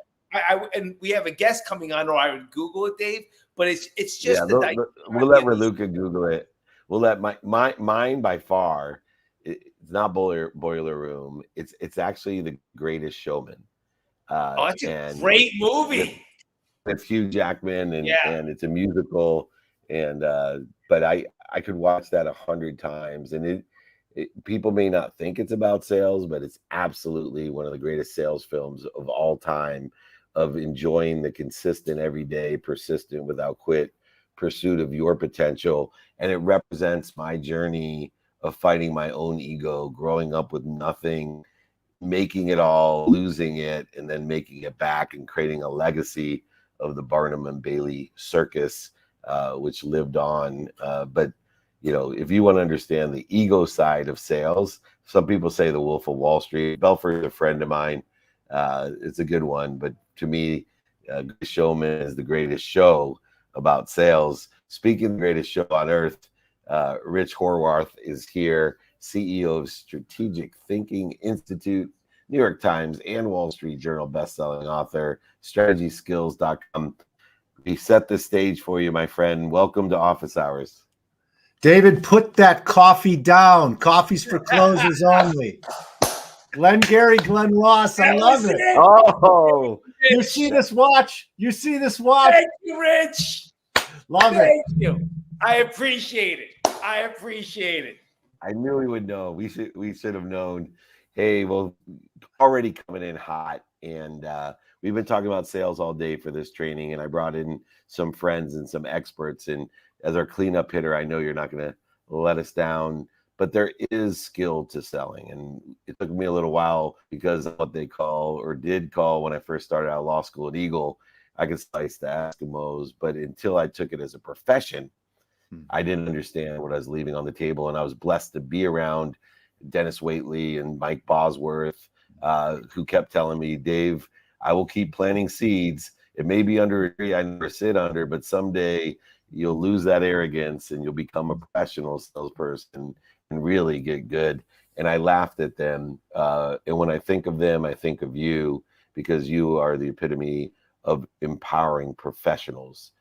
And we have a guest coming on, or I would Google it, Dave. But it's just we'll let Raluca Google it. We'll let mine by far. It's not Boiler Room. It's actually The Greatest Showman. That's a great movie. It's Hugh Jackman and it's a musical. And but I could watch that 100 times, and people may not think it's about sales, but it's absolutely one of the greatest sales films of all time, of enjoying the consistent, everyday, persistent, without quit pursuit of your potential. And it represents my journey of fighting my own ego, growing up with nothing, making it all, losing it, and then making it back and creating a legacy of the Barnum and Bailey circus, which lived on. But if you want to understand the ego side of sales, some people say The Wolf of Wall Street. Belford's a friend of mine. It's a good one, but to me, Greatest Showman is the greatest show about sales. Speaking of the greatest show on earth, Rich Horwath is here, CEO of Strategic Thinking Institute, New York Times and Wall Street Journal bestselling author, strategyskills.com. We set the stage for you, my friend. Welcome to Office Hours. David, put that coffee down. Coffee's for closers only. Glengarry Glen Ross, I love it. Oh, you see this watch? Thank you, Rich. Love it. Thank you. I appreciate it. I knew we would know. We should have known. Hey, well, already coming in hot, and we've been talking about sales all day for this training, and I brought in some friends and some experts. And as our cleanup hitter, I know you're not going to let us down, but there is skill to selling. And it took me a little while because of what they call, or did call, when I first started out of law school at Eagle, I could slice the Eskimos. But until I took it as a profession, I didn't understand what I was leaving on the table. And I was blessed to be around Dennis Waitley and Mike Bosworth, who kept telling me, Dave, I will keep planting seeds. It may be under a tree I never sit under, but someday you'll lose that arrogance and you'll become a professional salesperson and really get good. And I laughed at them. And when I think of them, I think of you, because you are the epitome of empowering professionals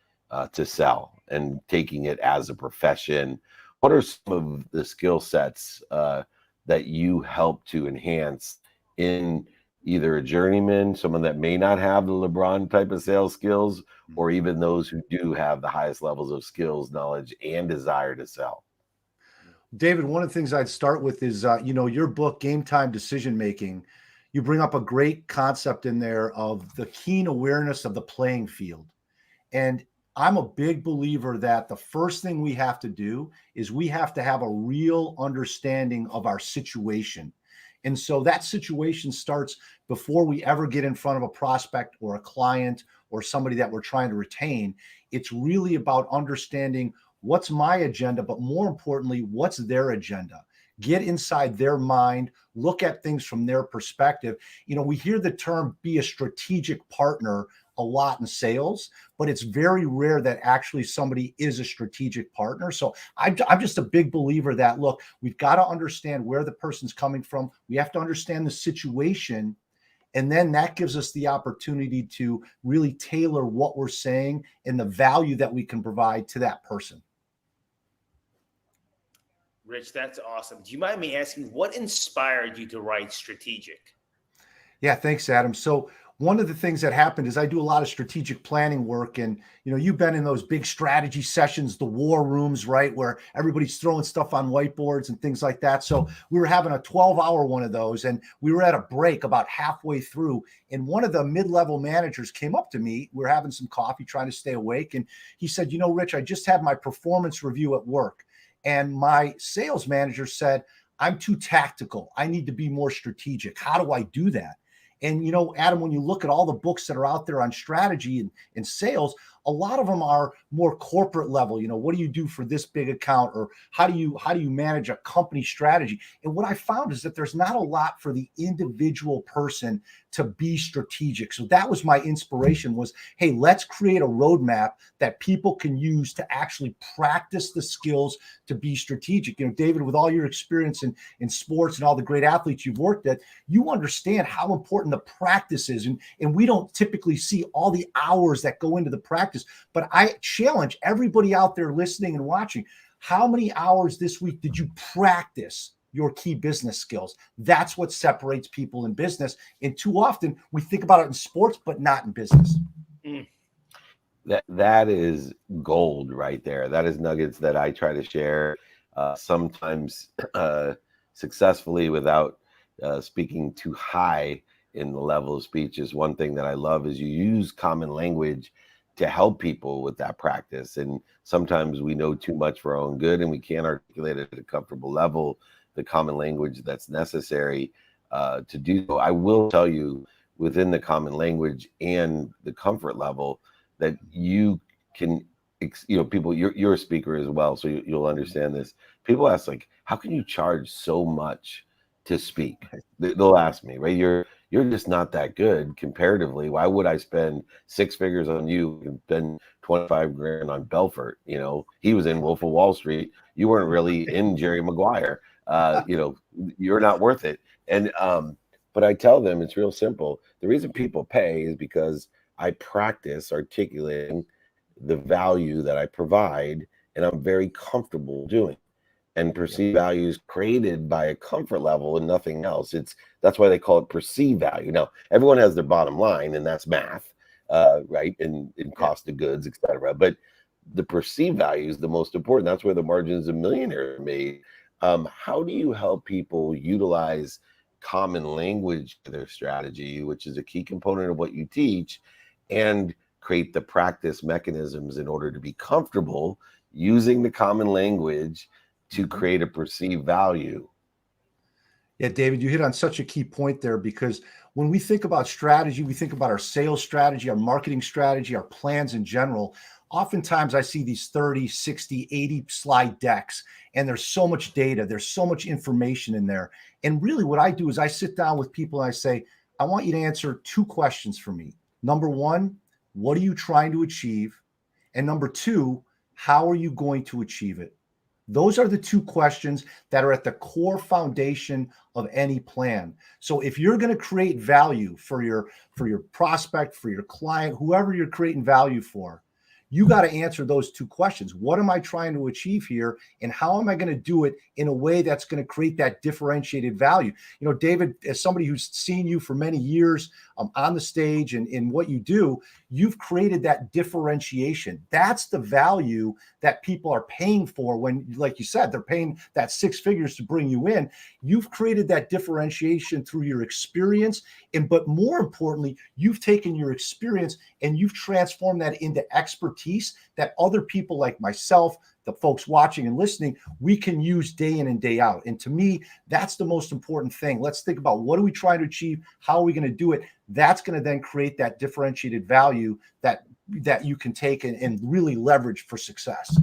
to sell and taking it as a profession. What are some of the skill sets that you help to enhance in either a journeyman, someone that may not have the LeBron type of sales skills, or even those who do have the highest levels of skills, knowledge, and desire to sell? David, one of the things I'd start with is, your book, Game Time Decision Making. You bring up a great concept in there of the keen awareness of the playing field. And I'm a big believer that the first thing we have to do is we have to have a real understanding of our situation. And so that situation starts before we ever get in front of a prospect or a client or somebody that we're trying to retain. It's really about understanding what's my agenda, but more importantly, what's their agenda. Get inside their mind, look at things from their perspective. You know, we hear the term be a strategic partner a lot in sales, but it's very rare that actually somebody is a strategic partner. So I'm just a big believer that, look, we've got to understand where the person's coming from. We have to understand the situation. And then that gives us the opportunity to really tailor what we're saying and the value that we can provide to that person. Rich, that's awesome. Do you mind me asking what inspired you to write Strategic? Yeah, thanks, Adam. So one of the things that happened is I do a lot of strategic planning work. And, you know, you've been in those big strategy sessions, the war rooms, right, where everybody's throwing stuff on whiteboards and things like that. So we were having a 12-hour one of those, and we were at a break about halfway through. And one of the mid-level managers came up to me. We were having some coffee, trying to stay awake. And he said, you know, Rich, I just had my performance review at work. And my sales manager said, I'm too tactical. I need to be more strategic. How do I do that? And, you know, Adam, when you look at all the books that are out there on strategy and sales, a lot of them are more corporate level. You know, what do you do for this big account, or how do you manage a company strategy? And what I found is that there's not a lot for the individual person to be strategic. So that was my inspiration was, hey, let's create a roadmap that people can use to actually practice the skills to be strategic. You know, David, with all your experience in sports and all the great athletes you've worked at, you understand how important the practice is. And we don't typically see all the hours that go into the practice. But I challenge everybody out there listening and watching, how many hours this week did you practice your key business skills? That's what separates people in business. And too often we think about it in sports, but not in business. That is gold right there. That is nuggets that I try to share, sometimes successfully without speaking too high in the level of speech. Is one thing that I love is you use common language to help people with that practice. And sometimes we know too much for our own good and we can't articulate it at a comfortable level, the common language that's necessary to do so. I will tell you, within the common language and the comfort level, that you can, you know, people, you're a speaker as well, so you'll understand this. People ask, like, how can you charge so much to speak? They'll ask me, right? You're just not that good comparatively. Why would I spend 6 figures on you and spend 25 grand on Belfort? You know, he was in Wolf of Wall Street. You weren't really in Jerry Maguire. You know, you're not worth it. And but I tell them it's real simple. The reason people pay is because I practice articulating the value that I provide, and I'm very comfortable doing. And perceived value is created by a comfort level and nothing else. That's why they call it perceived value. Now, everyone has their bottom line, and that's math, right? And cost of goods, et cetera. But the perceived value is the most important. That's where the margins of millionaires are made. How do you help people utilize common language to their strategy, which is a key component of what you teach, and create the practice mechanisms in order to be comfortable using the common language to create a perceived value? Yeah, David, you hit on such a key point there, because when we think about strategy, we think about our sales strategy, our marketing strategy, our plans in general. Oftentimes I see these 30, 60, 80 slide decks, and there's so much data, there's so much information in there. And really what I do is I sit down with people and I say, I want you to answer 2 questions for me. Number 1, what are you trying to achieve? And number 2, how are you going to achieve it? Those are the 2 questions that are at the core foundation of any plan. So if you're going to create value for your prospect, for your client, whoever you're creating value for, you got to answer those 2 questions. What am I trying to achieve here? And how am I going to do it in a way that's going to create that differentiated value? You know, David, as somebody who's seen you for many years, on the stage and in what you do, you've created that differentiation. That's the value that people are paying for when, like you said, they're paying that 6 figures to bring you in. You've created that differentiation through your experience. But more importantly, you've taken your experience and you've transformed that into expertise that other people like myself, the folks watching and listening, we can use day in and day out. And to me, that's the most important thing. Let's think about, what are we trying to achieve? How are we going to do it? That's going to then create that differentiated value that you can take and really leverage for success.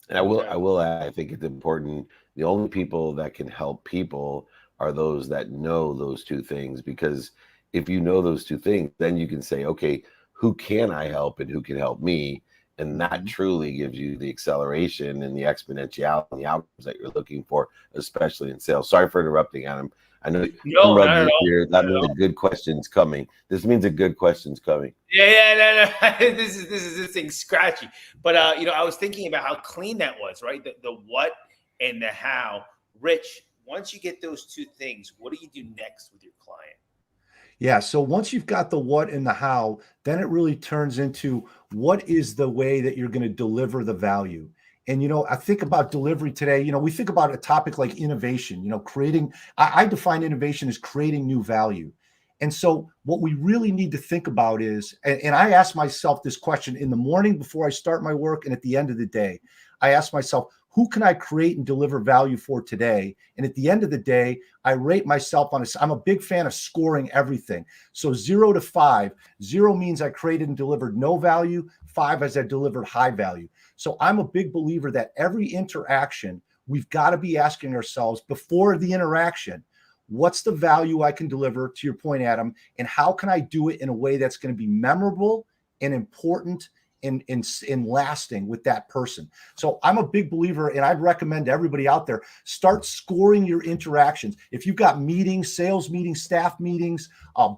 And I will add, I think it's important. The only people that can help people are those that know those two things, because if you know those two things, then you can say, okay, who can I help and who can help me? And that truly gives you the acceleration and the exponentiality and the outcomes that you're looking for, especially in sales. Sorry for interrupting, Adam. I know here. That means a good question's coming. This means a good question's coming. Yeah, no. this thing scratchy. But I was thinking about how clean that was, right? The what and the how. Rich, once you get those two things, what do you do next with your client? Yeah. So once you've got the what and the how, then it really turns into what is the way that you're going to deliver the value. And, I think about delivery today, we think about a topic like innovation, creating, I define innovation as creating new value. And so what we really need to think about is, and I ask myself this question in the morning before I start my work and at the end of the day, I ask myself, who can I create and deliver value for today? And at the end of the day, I rate myself on I'm a big fan of scoring everything. So 0 to 5, 0 means I created and delivered no value. 5 as I delivered high value. So I'm a big believer that every interaction, we've got to be asking ourselves before the interaction, what's the value I can deliver, to your point, Adam, and how can I do it in a way that's going to be memorable and important and lasting with that person. So I'm a big believer, and I'd recommend to everybody out there, start scoring your interactions. If you've got meetings, sales meetings, staff meetings,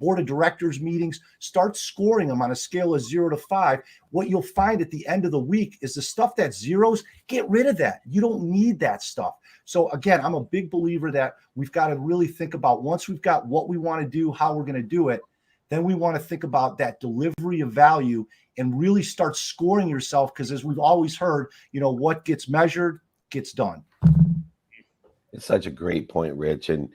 board of directors meetings, start scoring them on a scale of 0 to 5. What you'll find at the end of the week is the stuff that's zeros, get rid of that. You don't need that stuff. So again, I'm a big believer that we've got to really think about, once we've got what we want to do, how we're going to do it, then we want to think about that delivery of value and really start scoring yourself, because as we've always heard, what gets measured gets done. It's such a great point, Rich. And,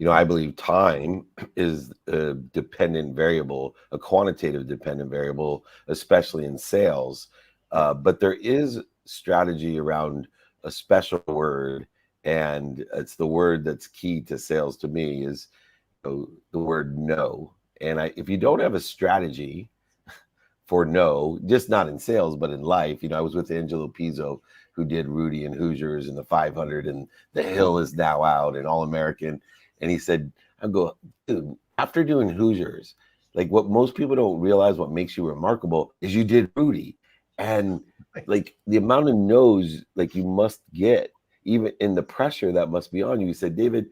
I believe time is a dependent variable, a quantitative dependent variable, especially in sales. But there is strategy around a special word, and it's the word that's key to sales to me, is the word no. And if you don't have a strategy for no, just not in sales, but in life, I was with Angelo Pizzo, who did Rudy and Hoosiers and the 500, and The Hill is now out, and All American. And he said, dude, after doing Hoosiers, like, what most people don't realize, what makes you remarkable, is you did Rudy. And like the amount of no's, like, you must get, even in the pressure that must be on you. He said, David,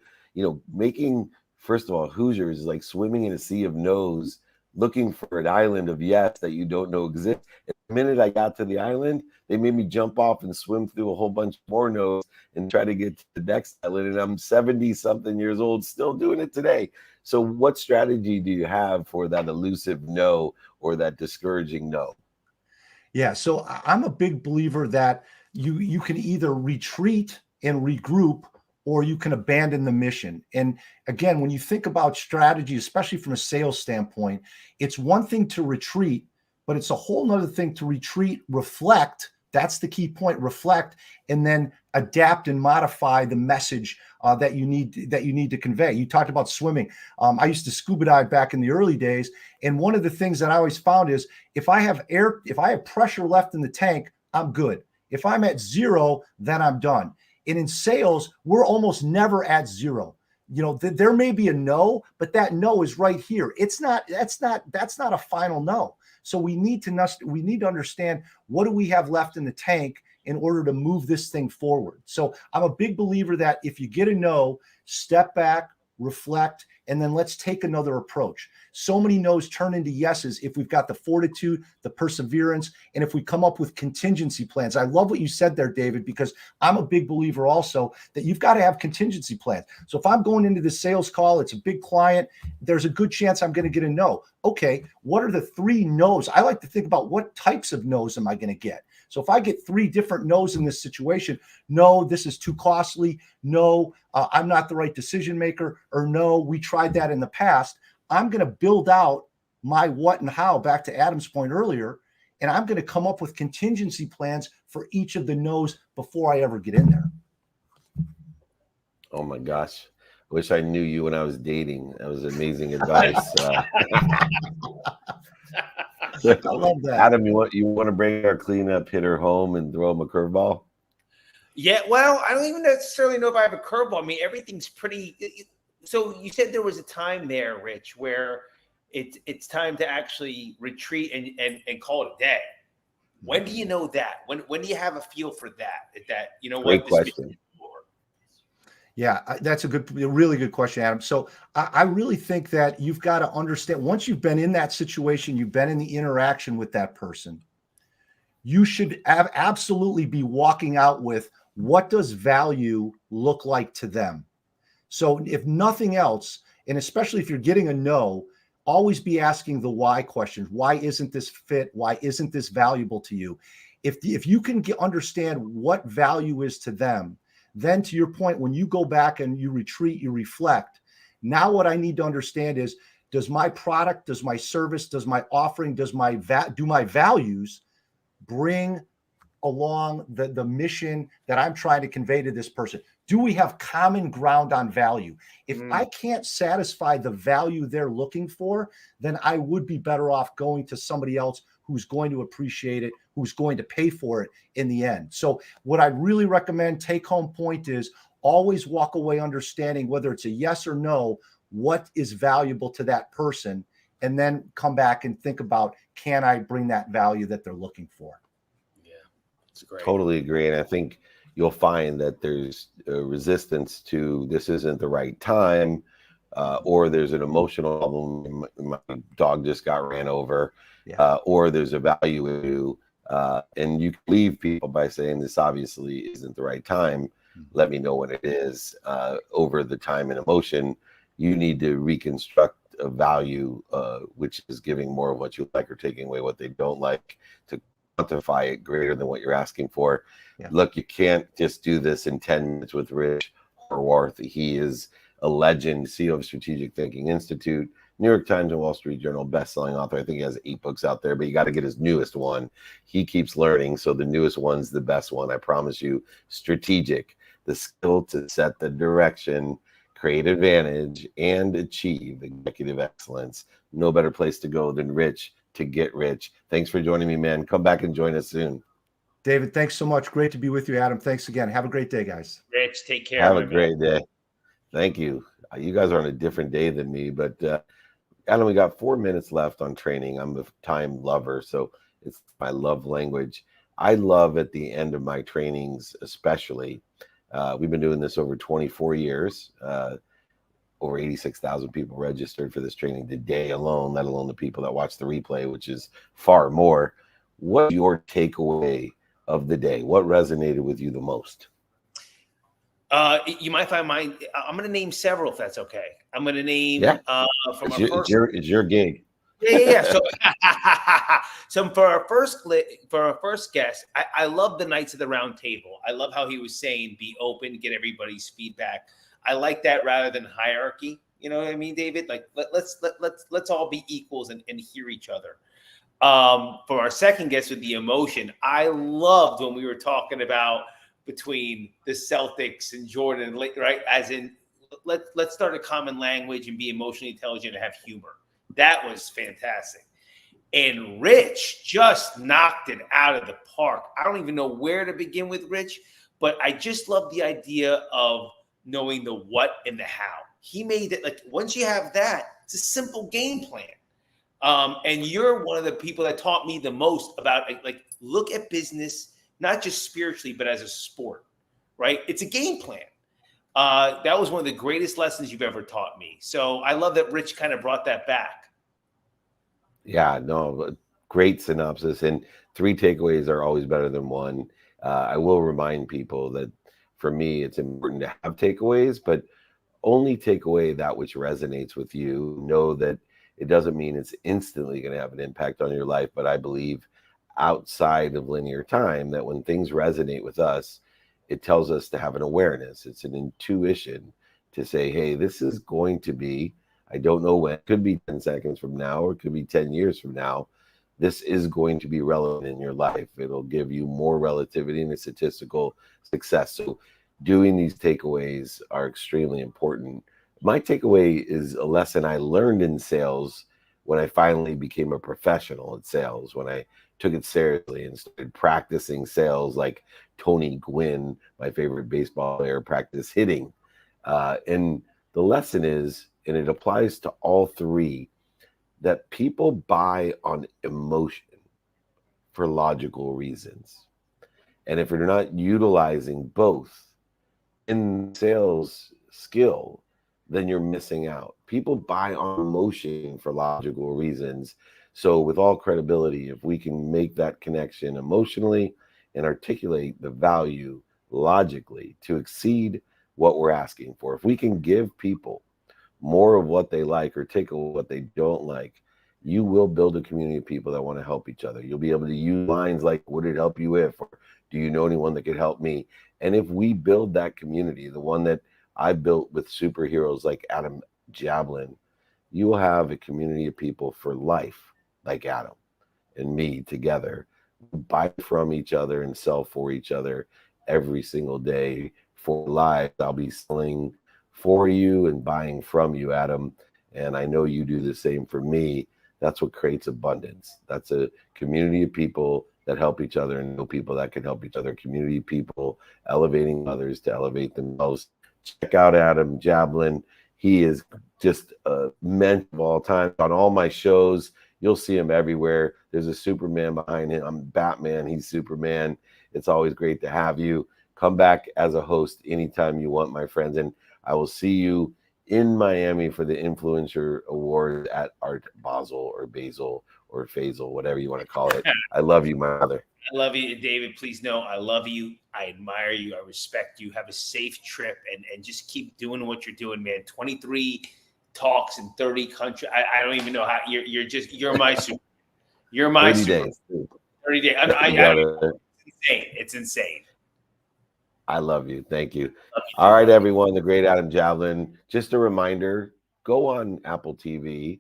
making, first of all, Hoosiers is like swimming in a sea of no's, looking for an island of yes that you don't know exists. And the minute I got to the island, they made me jump off and swim through a whole bunch more no's and try to get to the next island. And I'm 70 something years old, still doing it today. So what strategy do you have for that elusive no, or that discouraging no? Yeah. So I'm a big believer that you can either retreat and regroup, or you can abandon the mission. And again, when you think about strategy, especially from a sales standpoint, it's one thing to retreat, but it's a whole nother thing to retreat, reflect. That's the key point, reflect, and then adapt and modify the message that you need to convey. You talked about swimming. I used to scuba dive back in the early days. And one of the things that I always found is, if I have pressure left in the tank, I'm good. If I'm at 0, then I'm done. And in sales, we're almost never at 0. There may be a no, but that no is right here. That's not a final no. So we need to understand, what do we have left in the tank in order to move this thing forward. So I'm a big believer that if you get a no, step back, reflect, and then let's take another approach. So many no's turn into yeses if we've got the fortitude, the perseverance, and if we come up with contingency plans. I love what you said there, David, because I'm a big believer also that you've got to have contingency plans. So if I'm going into this sales call, it's a big client, there's a good chance I'm going to get a no. Okay, what are the 3 no's? I like to think about what types of no's am I going to get? So if I get 3 different no's in this situation, no, this is too costly. No, I'm not the right decision maker. Or no, we tried that in the past. I'm going to build out my what and how, back to Adam's point earlier, and I'm going to come up with contingency plans for each of the no's before I ever get in there. Oh my gosh. Wish I knew you when I was dating. That was amazing advice. I love that. Adam, you want to bring our cleanup hitter home and throw him a curveball? Yeah, well, I don't even necessarily know if I have a curveball. I mean, everything's pretty. So you said there was a time there, Rich, where it's time to actually retreat and call it a day. When do you know that? When do you have a feel for that? That you know Great what? question. Yeah, that's a really good question, Adam. So I really think that you've got to understand, once you've been in that situation, you've been in the interaction with that person, you should absolutely be walking out with, what does value look like to them? So if nothing else, and especially if you're getting a no, always be asking the why questions. Why isn't this fit? Why isn't this valuable to you? If you can understand what value is to them, then to your point, when you go back and you retreat, you reflect. Now what I need to understand is, does my product, does my service, does my offering, do my values bring along the mission that I'm trying to convey to this person? Do we have common ground on value? If I can't satisfy the value they're looking for, then I would be better off going to somebody else who's going to appreciate it, who's going to pay for it in the end. So what I really recommend, take home point, is always walk away understanding, whether it's a yes or no, what is valuable to that person, and then come back and think about, can I bring that value that they're looking for? Yeah, it's great. Totally agree. And I think you'll find that there's a resistance to, this isn't the right time, or there's an emotional problem. My dog just got ran over. Or there's a value issue, and you can leave people by saying, this obviously isn't the right time. Let me know when it is. Over the time and emotion, you need to reconstruct a value, which is giving more of what you like or taking away what they don't like, to quantify it greater than what you're asking for. Look, you can't just do this in 10 minutes with Rich Horwath. He is a legend, CEO of Strategic Thinking Institute, New York Times and Wall Street Journal best-selling author. I think he has 8 books out there, but you got to get his newest one. He keeps learning, so the newest one's the best one, I promise you. Strategic, the skill to set the direction, create advantage, and achieve executive excellence. No better place to go than Rich to get rich. Thanks for joining me, man. Come back and join us soon. David, thanks so much. Great to be with you, Adam. Thanks again. Have a great day, guys. Rich, take care. Have a great day. Thank you. You guys are on a different day than me, but Adam, we got 4 minutes left on training. I'm a time lover, so it's my love language. I love at the end of my trainings, especially. We've been doing this over 24 years. Over 86,000 people registered for this training today alone, let alone the people that watch the replay, which is far more. What's your takeaway of the day? What resonated with you the most? You might find mine. I'm going to name several, if that's okay. I'm going to name from it's your gig. Yeah. So for our first guest, I love the Knights of the Round Table. I love how he was saying, be open, get everybody's feedback. I like that rather than hierarchy. You know what I mean, David? Like let's all be equals and hear each other. For our second guest with the emotion, I loved when we were talking about between the Celtics and Jordan, right? As in, let's start a common language and be emotionally intelligent and have humor. That was fantastic. And Rich just knocked it out of the park. I don't even know where to begin with Rich, but I just love the idea of knowing the what and the how. He made it like, once you have that, it's a simple game plan. And you're one of the people that taught me the most about like look at business, not just spiritually, but as a sport, right? It's a game plan. That was one of the greatest lessons you've ever taught me. So I love that Rich kind of brought that back. Yeah, no, great synopsis. And 3 takeaways are always better than one. I will remind people that for me, it's important to have takeaways, but only take away that which resonates with you. Know that it doesn't mean it's instantly going to have an impact on your life, but I believe outside of linear time that when things resonate with us, it tells us to have an awareness. It's an intuition to say, hey, this is going to be, I don't know when, it could be 10 seconds from now, or it could be 10 years from now. This is going to be relevant in your life. It'll give you more relativity and a statistical success. So doing these takeaways are extremely important. My takeaway is a lesson I learned in sales when I finally became a professional in sales, when I took it seriously and started practicing sales like Tony Gwynn, my favorite baseball player, practiced hitting. And the lesson is, and it applies to all 3, that people buy on emotion for logical reasons. And if you're not utilizing both in sales skill, then you're missing out. People buy on emotion for logical reasons. So with all credibility, if we can make that connection emotionally and articulate the value logically to exceed what we're asking for, if we can give people more of what they like or take away what they don't like, you will build a community of people that want to help each other. You'll be able to use lines like, would it help you if, or do you know anyone that could help me? And if we build that community, the one that I built with superheroes like Adam Jablin, you will have a community of people for life, like Adam and me together, buy from each other and sell for each other every single day for lives. I'll be selling for you and buying from you, Adam. And I know you do the same for me. That's what creates abundance. That's a community of people that help each other and know people that can help each other. Community of people elevating others to elevate themselves. Check out Adam Jablin. He is just a mentor of all time. On all my shows, you'll see him everywhere. There's a Superman behind him. I'm Batman. He's Superman. It's always great to have you. Come back as a host anytime you want, my friends. And I will see you in Miami for the Influencer Award at Art Basel or Basel or Faisal, whatever you want to call it. I love you, my mother. I love you, David. Please know I love you. I admire you. I respect you. Have a safe trip and just keep doing what you're doing, man. 23 talks in 30 countries. I don't even know how you're my super. You're my 30 super. days. 30 days. It's insane. It's insane. I love you. Thank you. All right, everyone. The great Adam Jablin. Just a reminder, go on Apple TV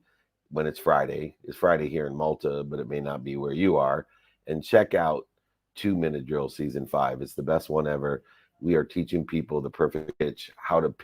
when it's Friday. It's Friday here in Malta, but it may not be where you are. And check out 2-Minute Drill Season 5. It's the best one ever. We are teaching people the perfect pitch, how to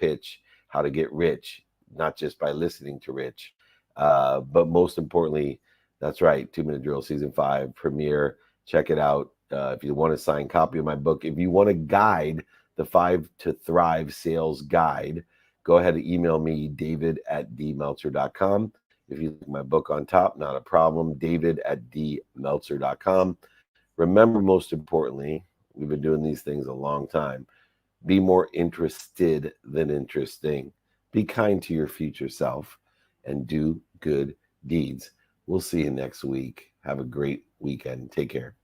get rich, not just by listening to Rich. But most importantly, that's right, 2-Minute Drill Season 5 premiere. Check it out. If you want a signed copy of my book, if you want a guide, the 5 to Thrive Sales Guide, go ahead and email me, david@dmeltzer.com. If you like my book on top, not a problem, david@dmeltzer.com. Remember, most importantly, we've been doing these things a long time. Be more interested than interesting. Be kind to your future self and do good deeds. We'll see you next week. Have a great weekend. Take care.